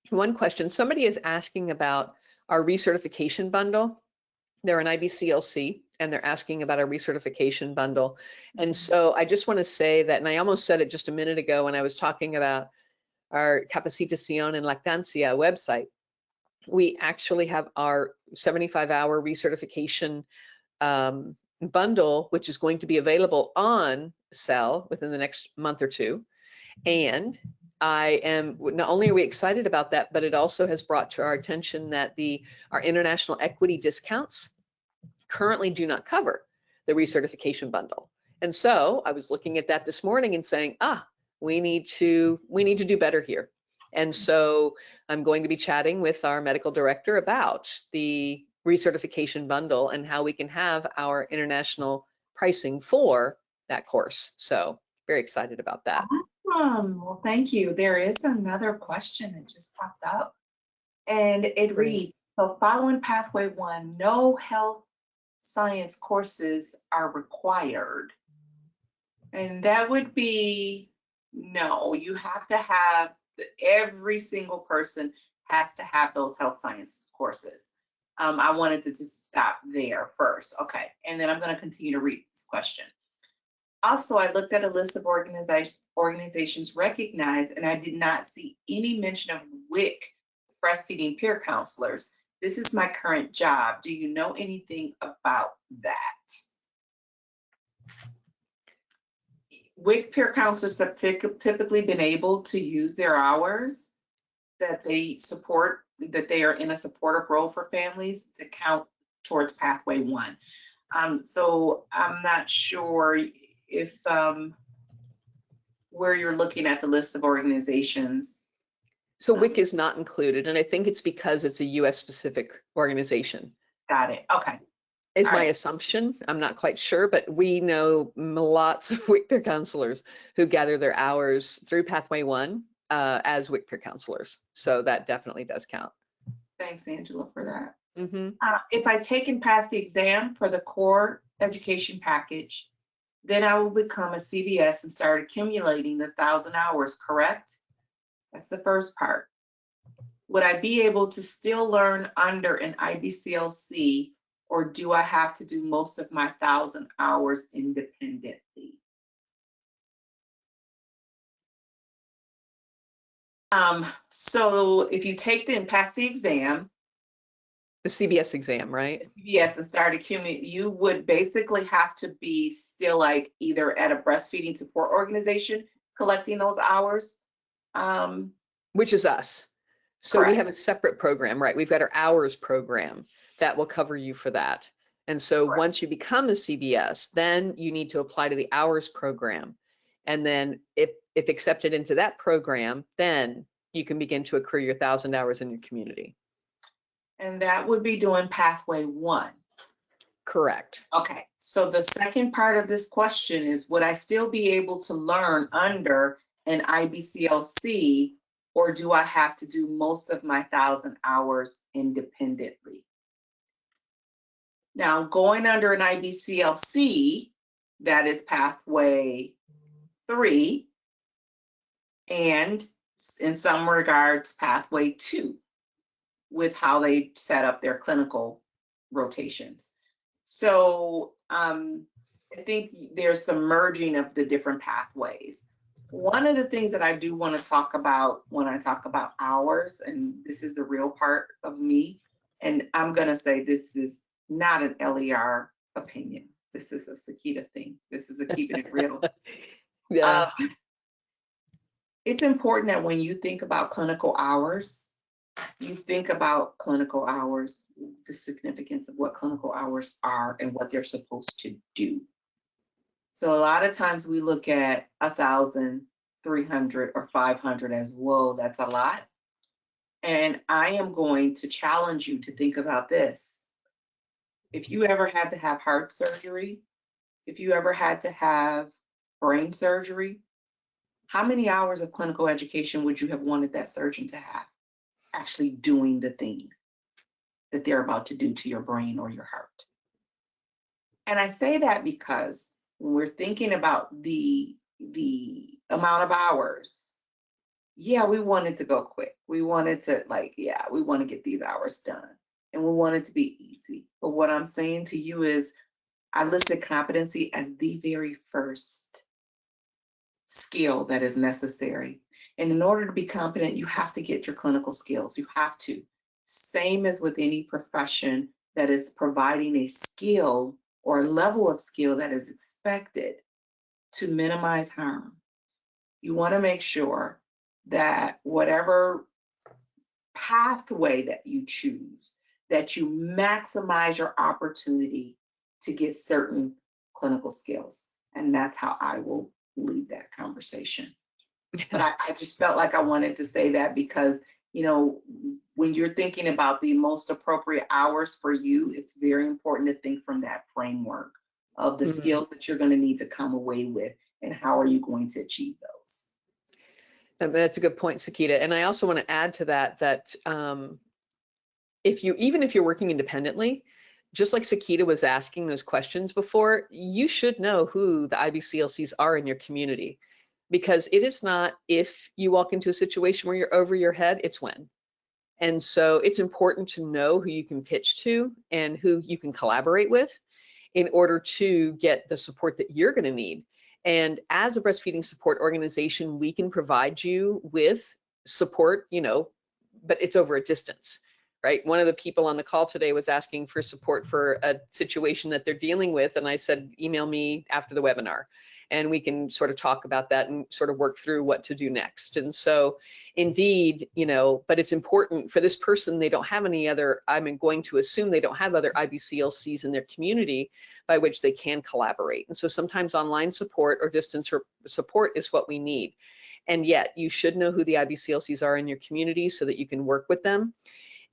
one question. Somebody is asking about our recertification bundle. They're an IBCLC, and they're asking about our recertification bundle. And so I just want to say that, and I almost said it just a minute ago when I was talking about our Capacitación en Lactancia website. We actually have our 75-hour recertification bundle, which is going to be available on sale within the next month or two. And I am, not only are we excited about that, but it also has brought to our attention that our international equity discounts currently do not cover the recertification bundle. And so I was looking at that this morning and saying, we need to do better here. And so I'm going to be chatting with our medical director about the recertification bundle and how we can have our international pricing for that course. So very excited about that. Awesome. Well, thank you. There is another question that just popped up, and it reads, so following Pathway 1, no health science courses are required. And that would be, no, you have to have, every single person has to have those health science courses. I wanted to just stop there first. Okay, and then I'm going to continue to read this question. Also, I looked at a list of organizations recognized, and I did not see any mention of WIC breastfeeding peer counselors. This is my current job. Do you know anything about that? WIC peer counselors have typically been able to use their hours that they support, that they are in a supportive role for families to count towards Pathway 1. So I'm not sure if where you're looking at the list of organizations. So WIC is not included, and I think it's because it's a US specific organization. Got it. Okay. Is my assumption. I'm not quite sure, but we know lots of WIC peer counselors who gather their hours through Pathway 1 as WIC peer counselors. So that definitely does count. Thanks, Angela, for that. If I take and pass the exam for the core education package, then I will become a CBS and start accumulating the 1,000 hours, correct? That's the first part. Would I be able to still learn under an IBCLC, or do I have to do most of my 1,000 hours independently? So if you take and pass the exam, The CBS exam, right? CBS and start accumulating, you would basically have to be still like either at a breastfeeding support organization collecting those hours. Which is us. So we have a separate program, right? We've got our hours program that will cover you for that. And so Correct. once you become a CBS, then you need to apply to the hours program. And then if accepted into that program, then you can begin to accrue your 1,000 hours in your community. And that would be doing pathway 1. Correct. Okay, so the second part of this question is, would I still be able to learn under an IBCLC, or do I have to do most of my 1,000 hours independently? Now, going under an IBCLC, that is pathway 3, and in some regards, pathway 2, with how they set up their clinical rotations. So I think there's some merging of the different pathways. One of the things that I do want to talk about when I talk about hours, and this is the real part of me, and I'm going to say this is not an LER opinion. This is a Sekeita thing. This is a keeping it real. Yeah. It's important that when you think about clinical hours, you think about clinical hours, the significance of what clinical hours are and what they're supposed to do. So a lot of times we look at 1,300 or 500 as, whoa, that's a lot. And I am going to challenge you to think about this. If you ever had to have heart surgery, if you ever had to have brain surgery, how many hours of clinical education would you have wanted that surgeon to have actually doing the thing that they're about to do to your brain or your heart? And I say that because when we're thinking about the amount of hours, yeah, we want it to go quick. We wanted to we want to get these hours done and we want it to be easy. But what I'm saying to you is I listed competency as the very first skill that is necessary. And in order to be competent, you have to get your clinical skills. You have to. Same as with any profession that is providing a skill or a level of skill that is expected to minimize harm. You want to make sure that whatever pathway that you choose, that you maximize your opportunity to get certain clinical skills. And that's how I will leave that conversation. But I just felt like I wanted to say that because, you know, when you're thinking about the most appropriate hours for you, it's very important to think from that framework of the skills that you're going to need to come away with and how are you going to achieve those. That's a good point, Sekeita. And I also want to add to that even if you're working independently, just like Sekeita was asking those questions before, you should know who the IBCLCs are in your community, because it is not if you walk into a situation where you're over your head, it's when. And so it's important to know who you can pitch to and who you can collaborate with in order to get the support that you're going to need. And as a breastfeeding support organization, we can provide you with support, but it's over a distance, right? One of the people on the call today was asking for support for a situation that they're dealing with. And I said, email me after the webinar and we can sort of talk about that and sort of work through what to do next. And so indeed, but it's important for this person, they don't have any other, I'm going to assume they don't have other IBCLCs in their community by which they can collaborate. And so sometimes online support or distance support is what we need. And yet you should know who the IBCLCs are in your community so that you can work with them.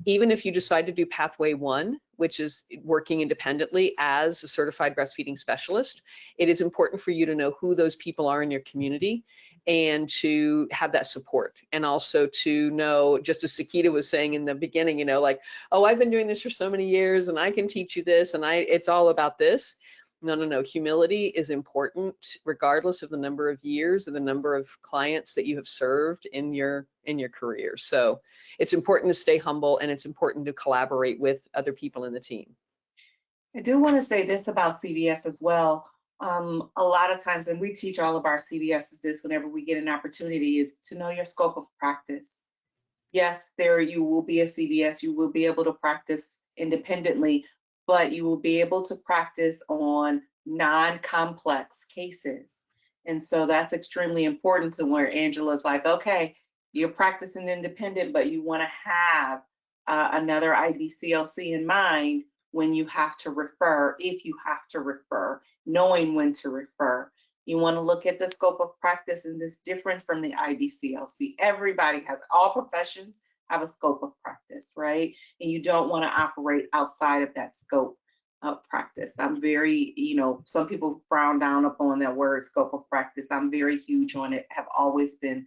Even if you decide to do pathway 1, which is working independently as a certified breastfeeding specialist, it is important for you to know who those people are in your community and to have that support. And also to know, just as Sekeita was saying in the beginning, oh, I've been doing this for so many years and I can teach you this and it's all about this. No. Humility is important regardless of the number of years or the number of clients that you have served in your career. So it's important to stay humble and it's important to collaborate with other people in the team. I do want to say this about CBS as well. a lot of times, and we teach all of our CBSs this whenever we get an opportunity, is to know your scope of practice. Yes, there you will be a CBS, you will be able to practice independently, but you will be able to practice on non-complex cases. And so that's extremely important to where Angela's like, okay, you're practicing independent, but you want to have another IBCLC in mind when you have to refer, if you have to refer, knowing when to refer. You want to look at the scope of practice, and this different from the IBCLC. Everybody has, all professions have a scope of practice, right? And you don't want to operate outside of that scope of practice. I'm very, some people frown down upon that word scope of practice. I'm very huge on it, have always been,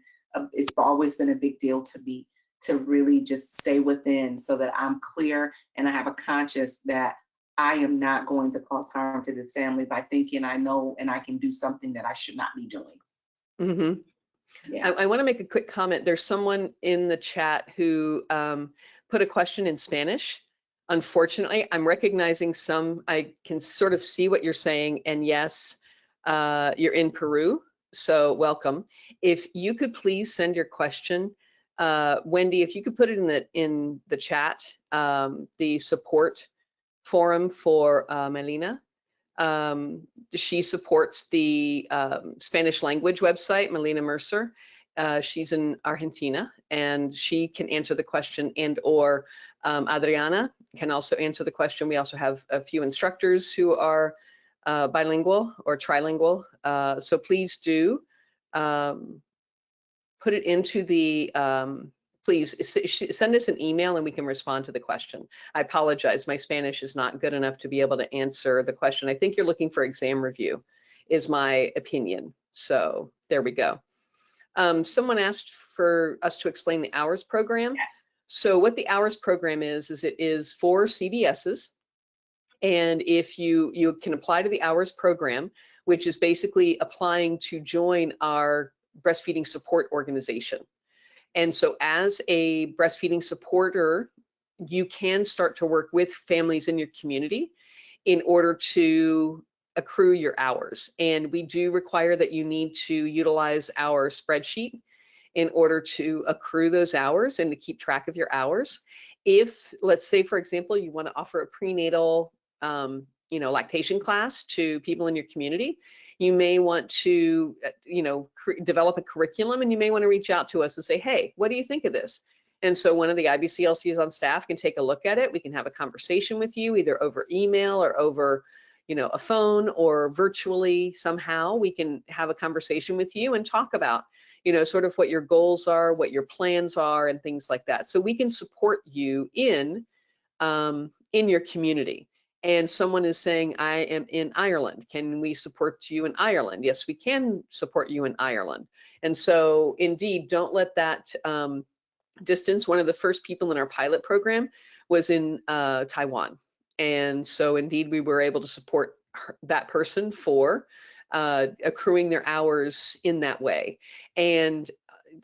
it's always been a big deal to me to really just stay within so that I'm clear and I have a conscience that I am not going to cause harm to this family by thinking I know and I can do something that I should not be doing. Mm-hmm. Yeah. I want to make a quick comment. There's someone in the chat who put a question in Spanish. Unfortunately, I'm recognizing some, I can sort of see what you're saying. And yes, you're in Peru, so welcome. If you could please send your question, Wendy, if you could put it in the chat, the support forum for Melina. She supports the Spanish language website, Melina Mercer. She's in Argentina, and she can answer the question, and or Adriana can also answer the question. We also have a few instructors who are bilingual or trilingual. So please do put it into the, please send us an email and we can respond to the question. I apologize, my Spanish is not good enough to be able to answer the question. I think you're looking for exam review, is my opinion. So there we go. Someone asked for us to explain the hours program. So what the hours program is it is for CBSs. And if you can apply to the hours program, which is basically applying to join our breastfeeding support organization. And so as a breastfeeding supporter, you can start to work with families in your community in order to accrue your hours. And we do require that you need to utilize our spreadsheet in order to accrue those hours and to keep track of your hours. If, let's say, for example, you want to offer a prenatal lactation class to people in your community, you may want to, develop a curriculum, and you may want to reach out to us and say, hey, what do you think of this? And so one of the IBCLCs on staff can take a look at it. We can have a conversation with you, either over email or over, a phone, or virtually somehow. We can have a conversation with you and talk about, sort of what your goals are, what your plans are, and things like that. So we can support you in your community. And someone is saying, I am in Ireland. Can we support you in Ireland? Yes, we can support you in Ireland. And so indeed, don't let that distance. One of the first people in our pilot program was in Taiwan. And so indeed, we were able to support that person for accruing their hours in that way. And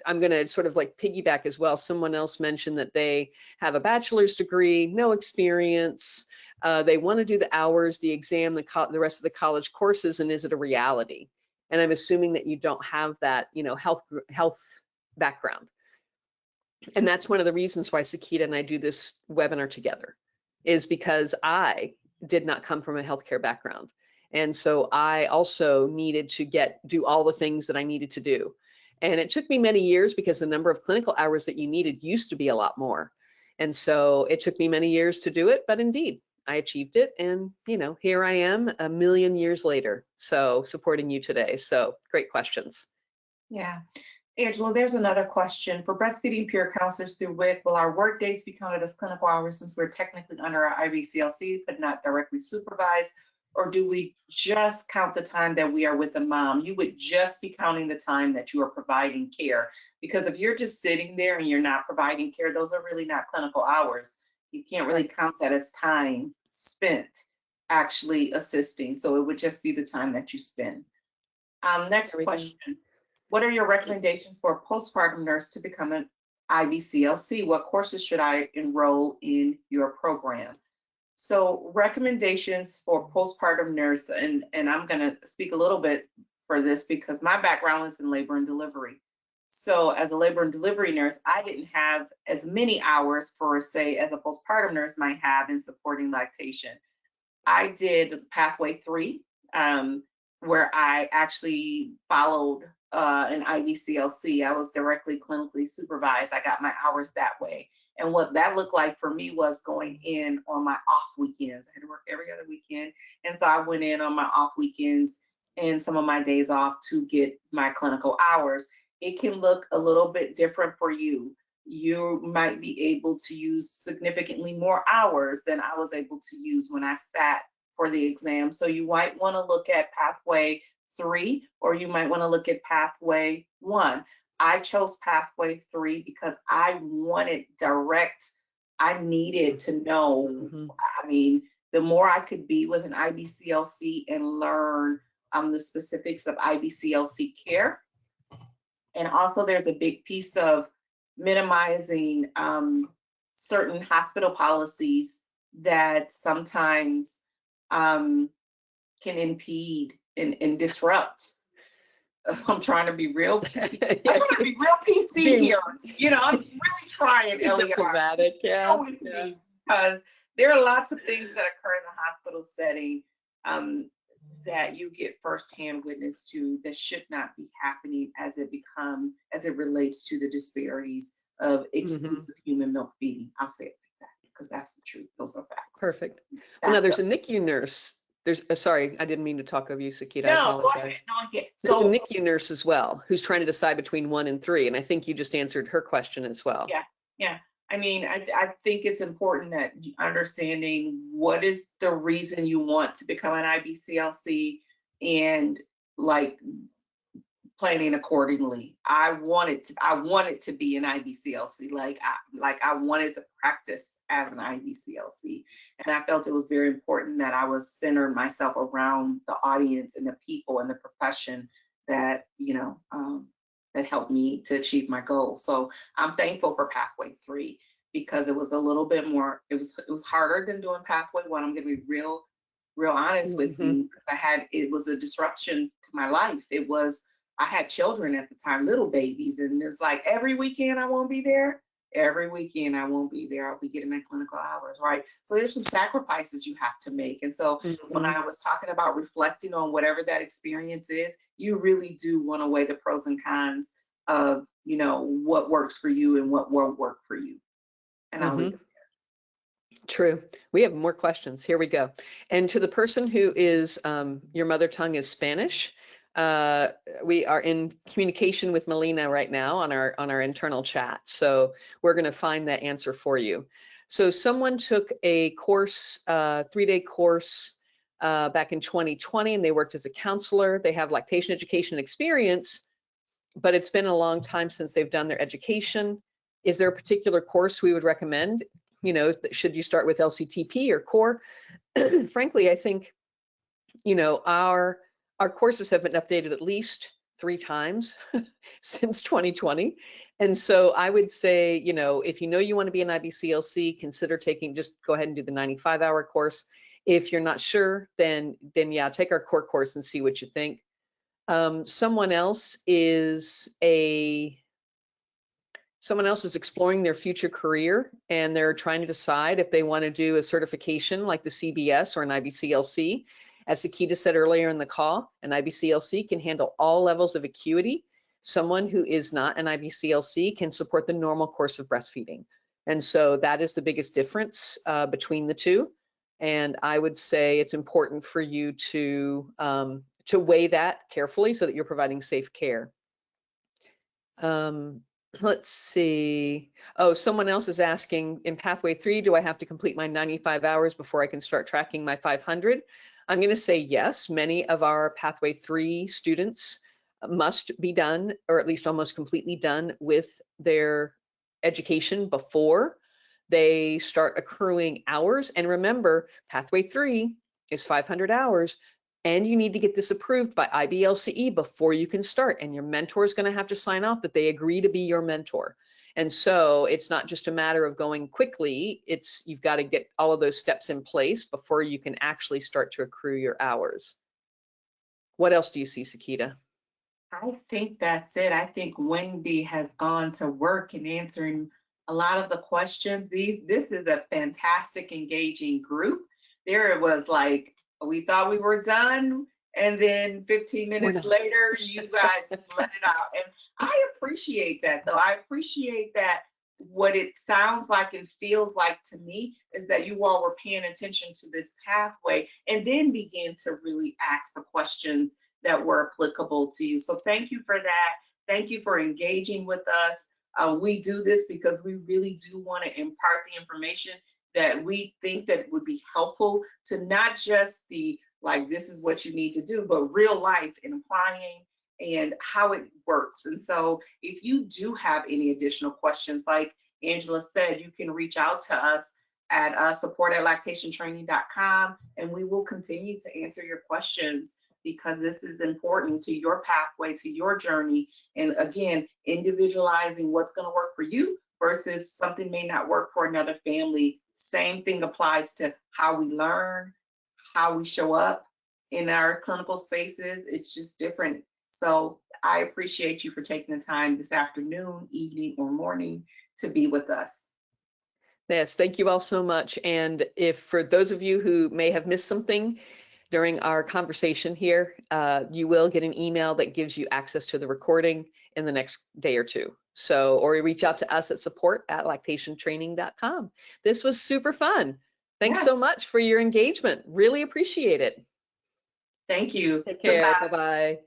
I'm going to sort of like piggyback as well. Someone else mentioned that they have a bachelor's degree, no experience. They want to do the hours, the exam, the rest of the college courses, and is it a reality? And I'm assuming that you don't have that, health background. And that's one of the reasons why Sekeita and I do this webinar together, is because I did not come from a healthcare background. And so I also needed to do all the things that I needed to do. And it took me many years because the number of clinical hours that you needed used to be a lot more. And so it took me many years to do it, but indeed, I achieved it. And, here I am a million years later, so supporting you today. So great questions. Yeah. Angela, there's another question. For breastfeeding peer counselors through WIC, will our work days be counted as clinical hours since we're technically under our IBCLC but not directly supervised? Or do we just count the time that we are with the mom? You would just be counting the time that you are providing care. Because if you're just sitting there and you're not providing care, those are really not clinical hours. You can't really count that as time spent actually assisting. So it would just be the time that you spend. Next question. What are your recommendations for a postpartum nurse to become an IBCLC? What courses should I enroll in your program? So recommendations for postpartum nurse, and I'm going to speak a little bit for this because my background is in labor and delivery. So as a labor and delivery nurse, I didn't have as many hours for, say, as a postpartum nurse might have in supporting lactation. I did pathway 3, where I actually followed an IBCLC. I was directly clinically supervised. I got my hours that way. And what that looked like for me was going in on my off weekends. I had to work every other weekend. And so I went in on my off weekends and some of my days off to get my clinical hours. It can look a little bit different for you. You might be able to use significantly more hours than I was able to use when I sat for the exam. So you might want to look at pathway 3, or you might want to look at pathway 1. I chose pathway 3 because I wanted direct, I needed to know, I mean, the more I could be with an IBCLC and learn the specifics of IBCLC care. And also there's a big piece of minimizing certain hospital policies that sometimes can impede and disrupt. I'm trying to be real. I'm trying to be real PC here. You know, I'm really trying, Elliot. Diplomatic, yeah. Because there are lots of things that occur in the hospital setting that you get firsthand witness to that should not be happening as it relates to the disparities of exclusive human milk feeding. I'll say it like that because that's the truth. Those are facts. Perfect. Well, now there's a NICU nurse. There's sorry, I didn't mean to talk over you, Sekeita. I apologize. There's a NICU nurse as well who's trying to decide between 1 and 3, and I think you just answered her question as well. Yeah. I mean, I think it's important that understanding what is the reason you want to become an IBCLC and like planning accordingly. I wanted to be an IBCLC. Like I wanted to practice as an IBCLC, and I felt it was very important that I was centered myself around the audience and the people and the profession that that helped me to achieve my goal. So I'm thankful for pathway 3 because it was a little bit more. It was harder than doing pathway 1. I'm going to be real honest with you because it was a disruption to my life. I had children at the time, little babies, and it's like every weekend I won't be there. Every weekend I won't be there. I'll be getting my clinical hours, right? So there's some sacrifices you have to make. And so when I was talking about reflecting on whatever that experience is, you really do want to weigh the pros and cons of, what works for you and what won't work for you. And I'll leave it there. True. We have more questions. Here we go. And to the person who is, your mother tongue is Spanish, we are in communication with Melina right now on our internal chat. So we're going to find that answer for you. So someone took a course, 3-day course back in 2020, and they worked as a counselor. They have lactation education experience, but it's been a long time since they've done their education. Is there a particular course we would recommend? Should you start with LCTP or core? Frankly, I think, our courses have been updated at least 3 times since 2020. And so I would say, if you want to be an IBCLC, consider just go ahead and do the 95-hour course. If you're not sure, then yeah, take our core course and see what you think. Someone else is exploring their future career, and they're trying to decide if they want to do a certification like the CBS or an IBCLC. As Sekeita said earlier in the call, an IBCLC can handle all levels of acuity. Someone who is not an IBCLC can support the normal course of breastfeeding. And so that is the biggest difference between the two. And I would say it's important for you to weigh that carefully so that you're providing safe care. Let's see. Oh, someone else is asking, in pathway 3, do I have to complete my 95 hours before I can start tracking my 500? I'm going to say yes. Many of our pathway 3 students must be done, or at least almost completely done, with their education before they start accruing hours. And remember, pathway 3 is 500 hours, and you need to get this approved by IBCLC before you can start. And your mentor is going to have to sign off that they agree to be your mentor. And so it's not just a matter of going quickly, you've got to get all of those steps in place before you can actually start to accrue your hours. What else do you see, Sekeita? I think that's it. I think Wendy has gone to work in answering a lot of the questions. This is a fantastic, engaging group. There it was like, we thought we were done, and then 15 minutes later, you guys just let it out. And I appreciate that, though. I appreciate that what it sounds like and feels like to me is that you all were paying attention to this pathway and then begin to really ask the questions that were applicable to you. So thank you for that. Thank you for engaging with us. We do this because we really do want to impart the information that we think that would be helpful to not just the, like, this is what you need to do, but real life and applying and how it works. And so if you do have any additional questions, like Angela said, you can reach out to us at support@lactationtraining.com, and we will continue to answer your questions, because this is important to your pathway, to your journey. And again, individualizing what's going to work for you versus something may not work for another family. Same thing applies to how we learn, how we show up in our clinical spaces. It's just different. So I appreciate you for taking the time this afternoon, evening, or morning to be with us. Yes, thank you all so much. And if for those of you who may have missed something during our conversation here, you will get an email that gives you access to the recording in the next day or two. So, or reach out to us at support@lactationtraining.com. This was super fun. Thanks so much for your engagement. Really appreciate it. Thank you. Take care. Bye-bye.